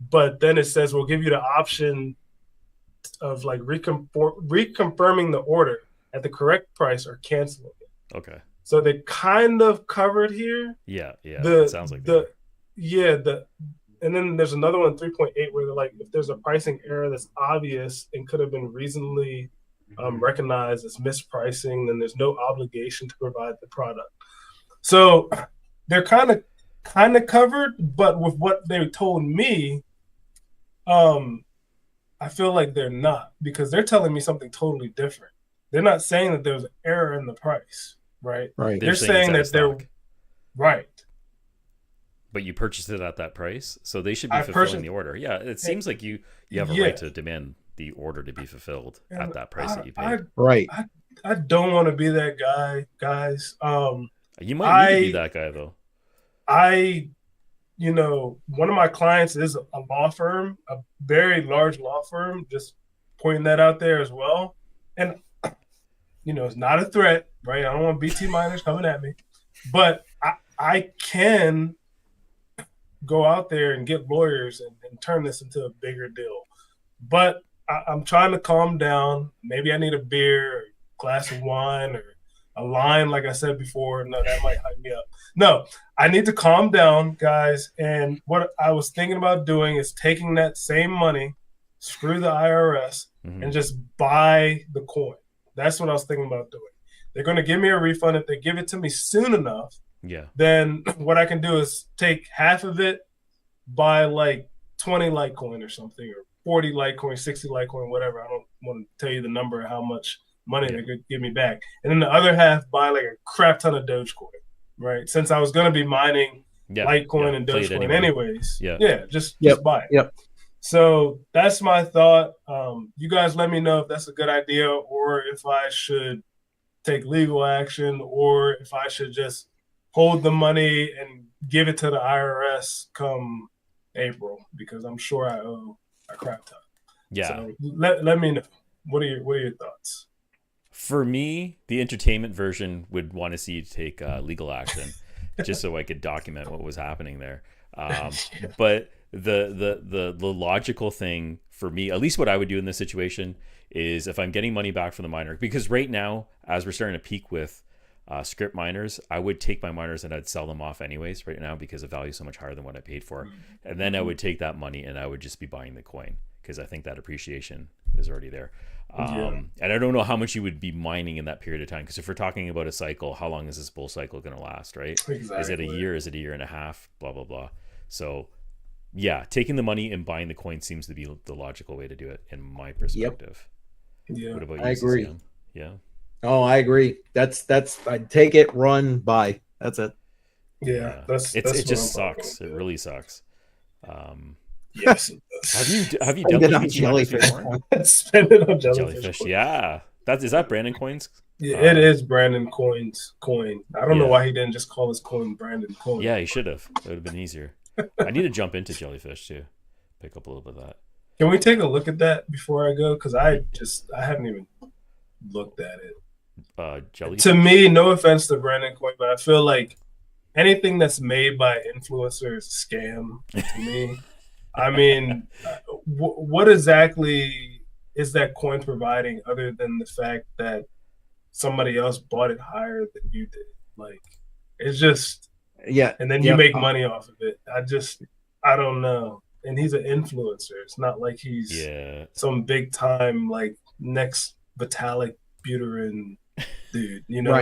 But then it says we'll give you the option of like reconfirming the order at the correct price or canceling it. Okay. So they kind of covered here. Yeah. It sounds like and then there's another one, 3.8, where they're like, if there's a pricing error that's obvious and could have been reasonably recognized as mispricing, then there's no obligation to provide the product. So they're kind of covered, but with what they told me, I feel like they're not, because they're telling me something totally different. They're not saying that there's an error in the price, right? Right. They're saying that they're right. But you purchased it at that price, so they should be fulfilling the order. Yeah, it seems like you have a right to demand the order to be fulfilled at that price that you paid. I don't want to be that guy, guys. You might need to be that guy, though. One of my clients is a law firm, a very large law firm, just pointing that out there as well. And, it's not a threat, right? I don't want BT miners coming at me, but I can go out there and get lawyers and turn this into a bigger deal. But I'm trying to calm down. Maybe I need a beer, or a glass of wine, or a line, like I said before. No, that might hype me up. No, I need to calm down, guys. And what I was thinking about doing is taking that same money, screw the IRS, and just buy the coin. That's what I was thinking about doing. They're going to give me a refund. If they give it to me soon enough, then what I can do is take half of it, buy like 20 Litecoin or something, or 40 Litecoin, 60 Litecoin, whatever. I don't want to tell you the number of how much money they're going to give me back. And then the other half, buy like a crap ton of Dogecoin, right? Since I was going to be mining Litecoin and Dogecoin anyways. Just buy it. Yep. So that's my thought. You guys let me know if that's a good idea, or if I should take legal action, or if I should just hold the money and give it to the IRS come April, because I'm sure I owe a crap ton. Yeah. So let me know. What are your thoughts? For me, the entertainment version would want to see you take legal action, just so I could document what was happening there. But the logical thing for me, at least what I would do in this situation, is if I'm getting money back from the miner, because right now, as we're starting to peak with script miners, I would take my miners and I'd sell them off anyways right now, because the value is so much higher than what I paid for. And then I would take that money and I would just be buying the coin, because I think that appreciation is already there. And I don't know how much you would be mining in that period of time, because if we're talking about a cycle, how long is this bull cycle going to last, right? Exactly. Is it a year? Is it a year and a half? Blah, blah, blah. So yeah, taking the money and buying the coin seems to be the logical way to do it in my perspective. Yeah. What about you, I agree. Sam? Yeah. Oh, I agree. That's I'd take it, run, buy. That's it. Yeah. It just sucks. It really sucks. Yes. Have you dealt with jellyfish before? Spend it on jellyfish. Yeah. Is that Brandon Coins? Yeah, it is Brandon Coin's coin. I don't know why he didn't just call his coin Brandon Coin. Yeah, he should have. It would have been easier. I need to jump into jellyfish too. Pick up a little bit of that. Can we take a look at that before I go? Because I haven't even looked at it. Jelly. To me, no offense to Brandon Coin, but I feel like anything that's made by influencers is a scam to me. I mean, what exactly is that coin providing other than the fact that somebody else bought it higher than you did? Like, it's just, Yeah. and then you make money off of it. I don't know. And he's an influencer. It's not like he's some big time, like, next Vitalik Buterin dude, you know,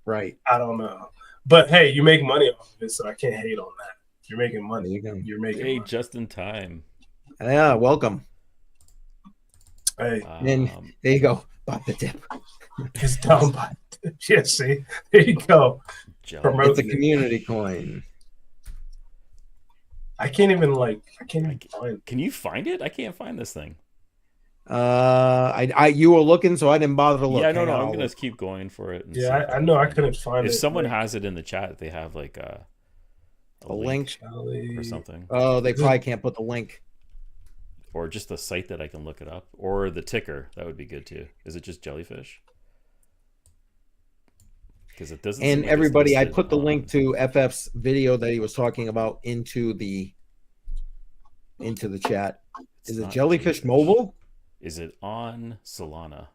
right. I don't know. But hey, you make money off of it, so I can't hate on that. You're making money. You're making money. Just in time. Yeah, welcome. Hey. And there you go. Bought the dip. It's down by yeah, see? There you go. It's a community coin. I can't even find it. Can you find it? I can't find this thing. You were looking, so I didn't bother to look. Yeah, no, I'm gonna keep going for it. Yeah, I know I couldn't find it. If someone has it in the chat, they have like a link or something. Oh, they probably can't put the link. Or just the site that I can look it up, or the ticker. That would be good too. Is it just jellyfish? Because it doesn't. And everybody, I put the link to FF's video that he was talking about into the chat. Is it Jellyfish Mobile? Is it on Solana?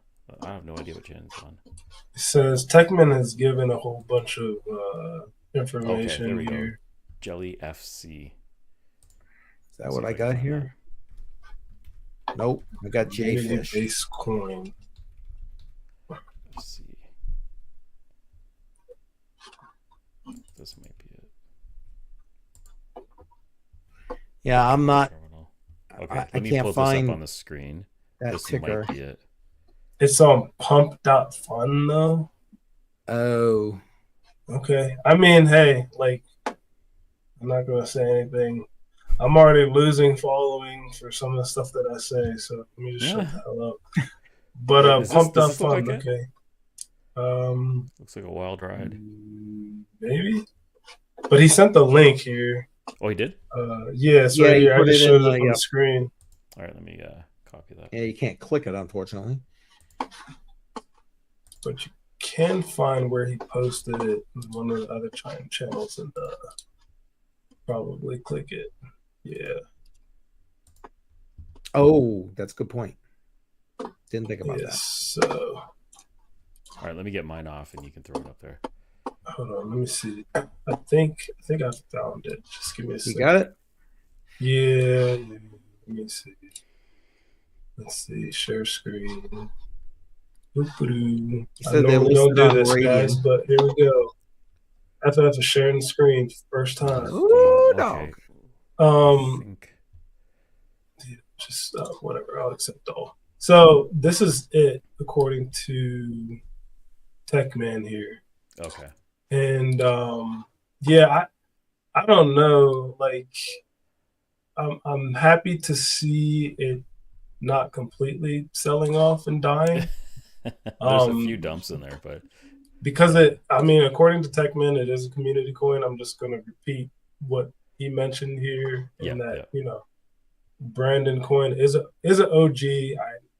I have no idea what channel it's on. It says Techman has given a whole bunch of information there we here. Go. Jelly FC. Is that what I got here? Nope, I got Jfish. Base coin. Let's see. This might be it. Yeah, I'm not. Okay, I can't pull find this up on the screen. That this ticker. might be it. It's on pump.fun though. Oh. Okay. I mean, hey, like, I'm not gonna say anything. I'm already losing following for some of the stuff that I say, so let me just shut the hell up. But pump.fun, like okay. Looks like a wild ride. Maybe. But he sent the link here. Oh, he did? Yeah, it's right here. I just showed it on the screen. All right, let me copy that. Yeah, you can't click it, unfortunately. But you can find where he posted it in one of the other channels and probably click it. Yeah. Oh, that's a good point. Didn't think about that. So. All right, let me get mine off and you can throw it up there. Hold on, let me see. I think I found it. Just give me a second. You got it? Yeah. Let me see. Let's see. Share screen. I know we don't do this, guys, but here we go. FF is sharing the screen for the first time. Ooh, dog. Just whatever. I'll accept all. So this is it, according to Techman here. Okay. And yeah, I don't know. Like, I'm happy to see it not completely selling off and dying. There's a few dumps in there, but because according to Techman, it is a community coin. I'm just gonna repeat what he mentioned here, Brandon Coin is an OG.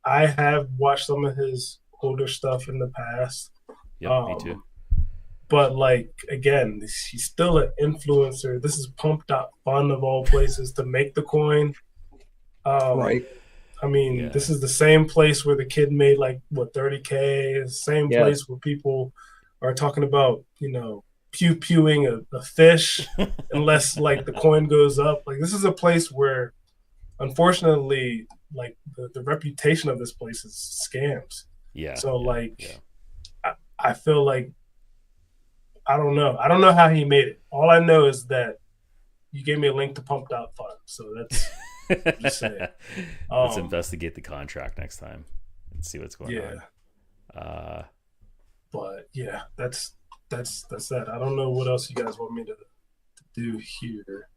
I have watched some of his older stuff in the past. Yeah, me too. But like again, he's still an influencer. This is pump.fun of all places to make the coin. Right. I mean, This is the same place where the kid made like what 30K. Same place where people are talking about, pew-pewing a fish unless like the coin goes up. Like this is a place where, unfortunately, like the reputation of this place is scams. Yeah. So I feel like I don't know how he made it. All I know is that you gave me a link to pump.fun. So that's just saying. Let's investigate the contract next time and see what's going on. But yeah, that's that. I don't know what else you guys want me to do here.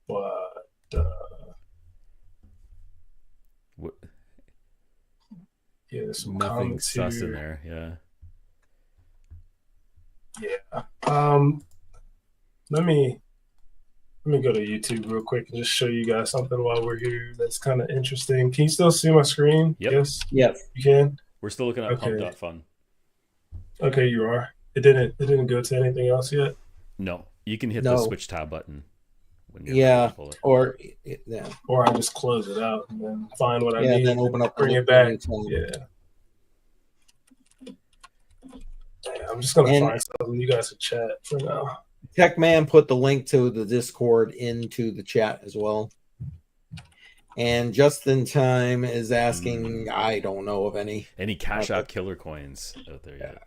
But there's some nothing sus here. In there, Yeah. Let me Let me go to YouTube real quick and just show you guys something while we're here that's kind of interesting. Can you still see my screen? Yep. Yes? Yes. You can? We're still looking at Okay. pump.fun. Okay, you are. It didn't go to anything else yet? No, you can hit No. the switch tab button when you're Yeah. ready to pull it. Or yeah. Or I just close it out and then find what I Yeah, need then open up bring the it back. new tab. Yeah. I'm just gonna And- find something you guys can chat for now. Tech Man put the link to the Discord into the chat as well. And Just in Time is asking, I don't know of any. Any Cash App killer coins out there yet?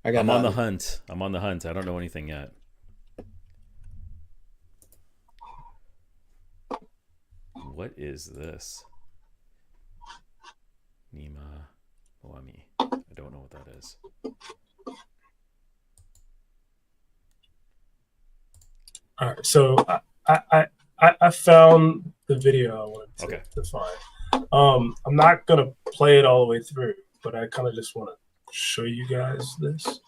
I got I'm on the none. hunt. I don't know anything yet. What is this? Nima Moami. I don't know what that is. All right, so I found the video I wanted to find. I'm not gonna play it all the way through, but I kind of just want to show you guys this. Just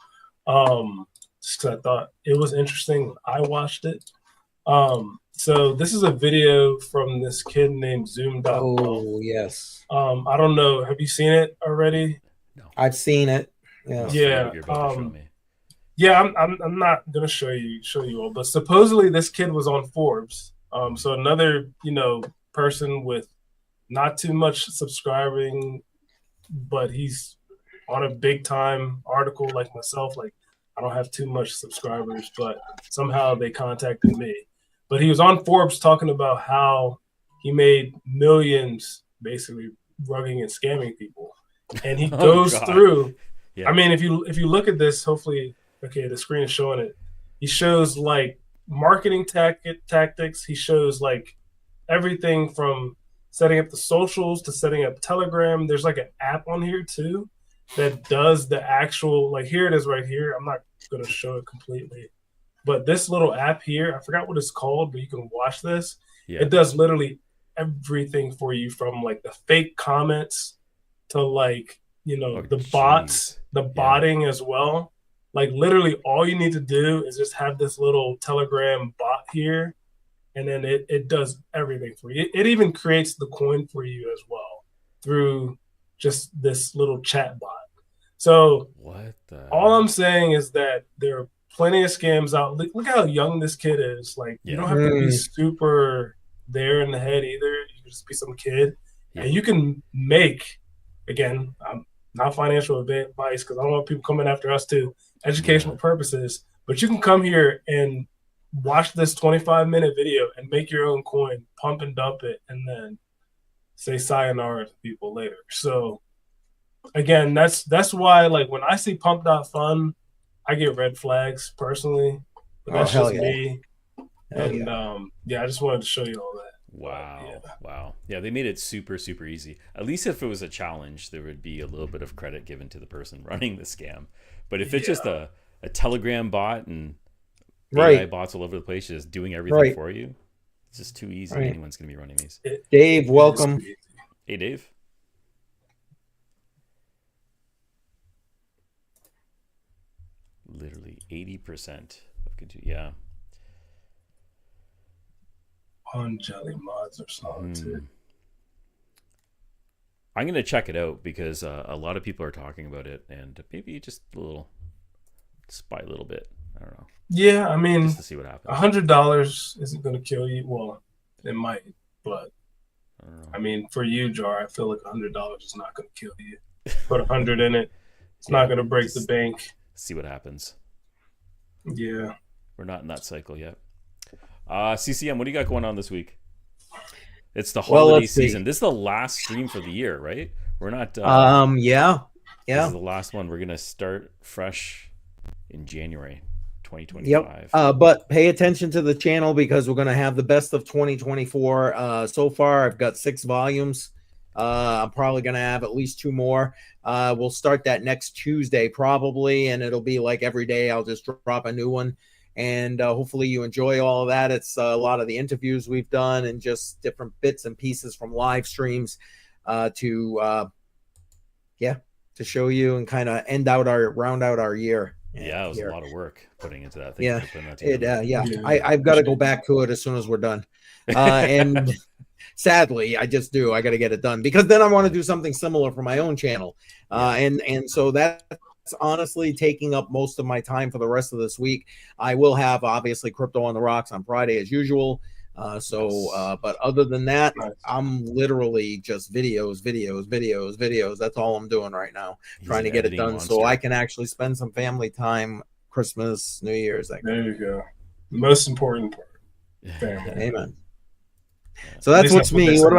because I thought it was interesting when I watched it. So this is a video from this kid named Zoom.com. Oh, yes. I don't know. Have you seen it already? No. I've seen it. Yeah. Yeah. What you're about to show me. Yeah, I'm not gonna show you all, but supposedly this kid was on Forbes. So another person with not too much subscribing, but he's on a big time article like myself. Like I don't have too much subscribers, but somehow they contacted me. But he was on Forbes talking about how he made millions basically rugging and scamming people, and he goes through. Yeah. I mean, if you look at this, hopefully. Okay, the screen is showing it. He shows like marketing tactics. He shows like everything from setting up the socials to setting up Telegram. There's like an app on here too that does the actual, like here it is right here. I'm not going to show it completely. But this little app here, I forgot what it's called, but you can watch this. Yeah. It does literally everything for you from like the fake comments to like, the bots, the botting as well. Like literally all you need to do is just have this little Telegram bot here, and then it does everything for you. It even creates the coin for you as well through just this little chat bot. So all I'm saying is that there are plenty of scams out. Look how young this kid is. Like you don't have to be super there in the head either. You can just be some kid, and you can make, again, I'm not financial advice because I don't want people coming after us too. Educational purposes, but you can come here and watch this 25-minute video and make your own coin, pump and dump it, and then say sayonara to people later. So again, that's why like when I see pump.fun, I get red flags personally, but that's just me. And I just wanted to show you all that. Wow. Wow. Yeah, they made it super, super easy. At least if it was a challenge, there would be a little bit of credit given to the person running the scam. But if it's just a Telegram bot and AI bots all over the place just doing everything for you, it's just too easy. Anyone's going to be running these. Dave, welcome. Hey, Dave. Literally 80% of continue. Yeah. On Jelly Mods or something too. I'm going to check it out because a lot of people are talking about it, and maybe just buy a little bit. I don't know. Yeah, I mean, just to see what happens. $100 isn't going to kill you. Well, it might, but I mean, for you, Jar, I feel like $100 is not going to kill you. Put 100 in it. It's not going to break the bank. See what happens. Yeah. We're not in that cycle yet. CCM, what do you got going on this week? It's the holiday season. This is the last stream for the year, right? We're not. Yeah. This is the last one. We're gonna start fresh in January 2025. Yep. But pay attention to the channel because we're gonna have the best of 2024. So far, I've got 6 volumes. I'm probably gonna have at least 2 more. We'll start that next Tuesday probably, and it'll be like every day. I'll just drop a new one. And hopefully you enjoy all of that. It's a lot of the interviews we've done and just different bits and pieces from live streams to show you and kind of round out our year. Yeah, it was here. a lot of work putting into that. Thank Yeah, you for putting that together. yeah. Yeah. I've got to go back to it as soon as we're done. And sadly, I just do. I got to get it done because then I want to do something similar for my own channel. And so that's honestly taking up most of my time for the rest of this week. I will have obviously Crypto on the Rocks on Friday as usual. But other than that, Nice. I'm literally just videos. That's all I'm doing right now, He's trying an to get it editing done so monster. I can actually spend some family time, Christmas, New Year's. There you go. Most important part. Family. Amen. So that's least what's that's what they me. say, What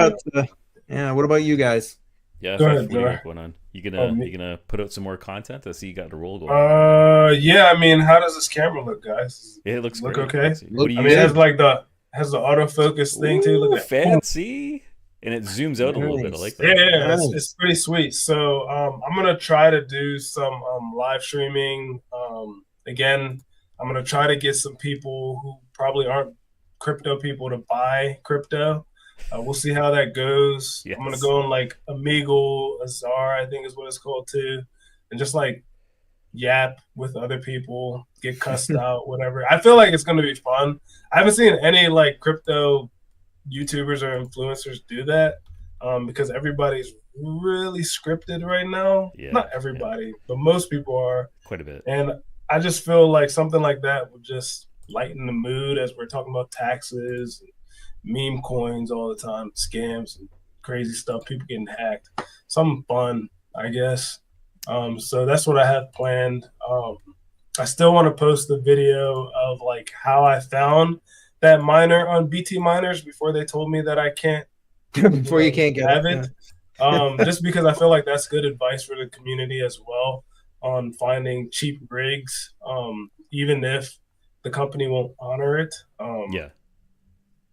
about what about you guys? Yeah, Go Fef, ahead, what do you Jar. got going on? You me. gonna put out some more content? I see you got a roll going. Yeah. I mean, how does this camera look, guys? It looks Look great. okay? What do you I mean, it use? has like the autofocus thing too. Look Ooh, at that. fancy. And it zooms out a little bit. I like that. Yeah, Nice. it's pretty sweet. So I'm gonna try to do some live streaming. Again, I'm gonna try to get some people who probably aren't crypto people to buy crypto. We'll see how that goes. Yes. I'm gonna go on like Omegle, Azar, I think is what it's called too, and just like yap with other people, get cussed out, whatever. I feel like it's gonna be fun. I haven't seen any like crypto YouTubers or influencers do that because everybody's really scripted right now. Yeah, Not everybody, but most people are. Quite a bit. And I just feel like something like that would just lighten the mood as we're talking about taxes, and meme coins all the time, scams and crazy stuff, people getting hacked. Something fun, I guess. So that's what I have planned. I still want to post the video of like how I found that miner on BT miners before they told me that I can't Before you can't get have it. it. Just because I feel like that's good advice for the community as well on finding cheap rigs, even if the company won't honor it. Yeah.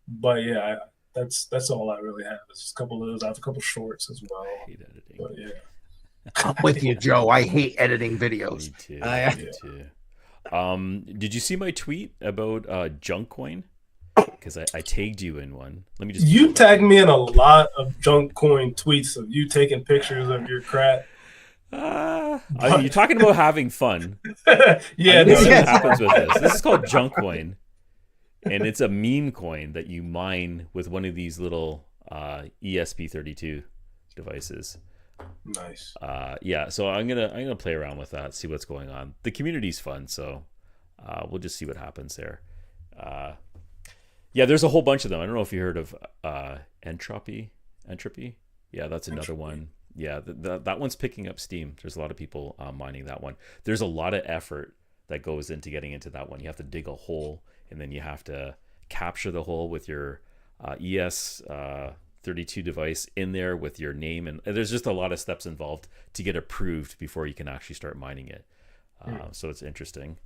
But yeah, that's all I really have. It's just a couple of those. I have a couple shorts as well. I hate editing. But yeah. I'm with you, Joe. I hate editing videos. Me too. I- Me too. Did you see my tweet about junk coin? Because I tagged you in one. Let me just. You tagged me in a lot of junk coin tweets of you taking pictures of your crap. You're talking about having fun. Yeah, This is no, what happens with this. This is called junk coin, and it's a meme coin that you mine with one of these little ESP32 devices. nice. Yeah, so I'm gonna play around with that, see what's going on. The community's fun, so we'll just see what happens there. Yeah, there's a whole bunch of them. I don't know if you heard of Entropy. Yeah, that's another one. Yeah, that one's picking up steam. There's a lot of people mining that one. There's a lot of effort that goes into getting into that one. You have to dig a hole, and then you have to capture the hole with your ES32 device in there with your name, and there's just a lot of steps involved to get approved before you can actually start mining it. So it's interesting.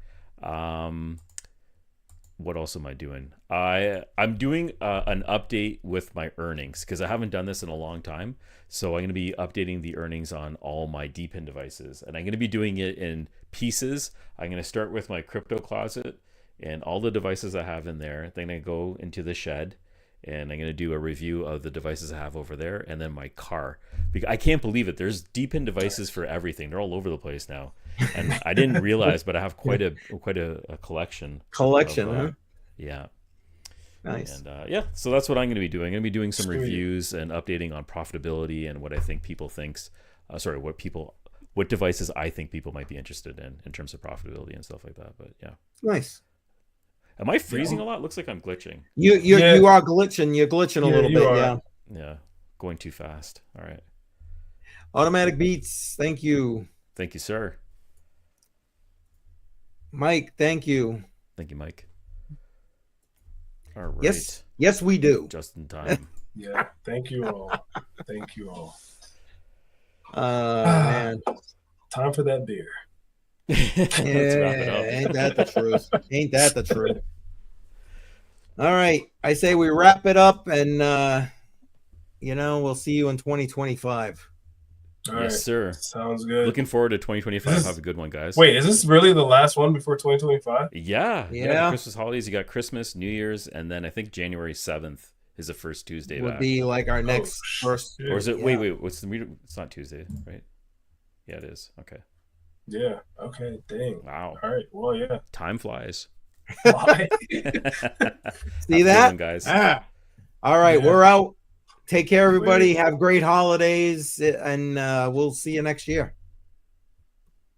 What else am I doing? I'm doing an update with my earnings because I haven't done this in a long time. So I'm going to be updating the earnings on all my DPIN devices, and I'm going to be doing it in pieces. I'm going to start with my crypto closet and all the devices I have in there. Then I go into the shed, and I'm going to do a review of the devices I have over there, and then my car. Because I can't believe it. There's DPIN devices for everything. They're all over the place now, and I didn't realize, but I have quite a collection. Huh? Yeah. Nice. And yeah, so that's what I'm going to be doing. I'm going to be doing some Sweet. reviews and updating on profitability and what I think people thinks. What devices I think people might be interested in terms of profitability and stuff like that. But yeah, Nice. am I freezing a lot? Looks like I'm glitching. You Yeah. you are glitching. You're glitching a Yeah, little you bit. are. Yeah. Yeah, going too fast. All right, Automatic beats. Thank you, thank you, sir. Mike. Thank you. Thank you, Mike. All right. Yes, we do. Just in time. Yeah. Thank you all. Thank you all. Man. Time for that beer. Let's wrap it up. Ain't that the truth? Ain't that the truth? All right. I say we wrap it up, and we'll see you in 2025. All Yes, right. sir. Sounds good. Looking forward to 2025. Have a good one, guys. Wait, is this really the last one before 2025? Yeah. The Yeah. Christmas holidays. You got Christmas, New Year's, and then I think January 7th is the first Tuesday Would back. be like our next first. shit. Or is it? Yeah. Wait. What's the? It's not Tuesday, right? Yeah, it is. Okay. Yeah. Okay. Dang. Wow. All right. Well, yeah. Time flies. Bye. See Have a good that? one, guys. All right, Yeah. we're out. Take care, everybody. Later. Have great holidays, and we'll see you next year.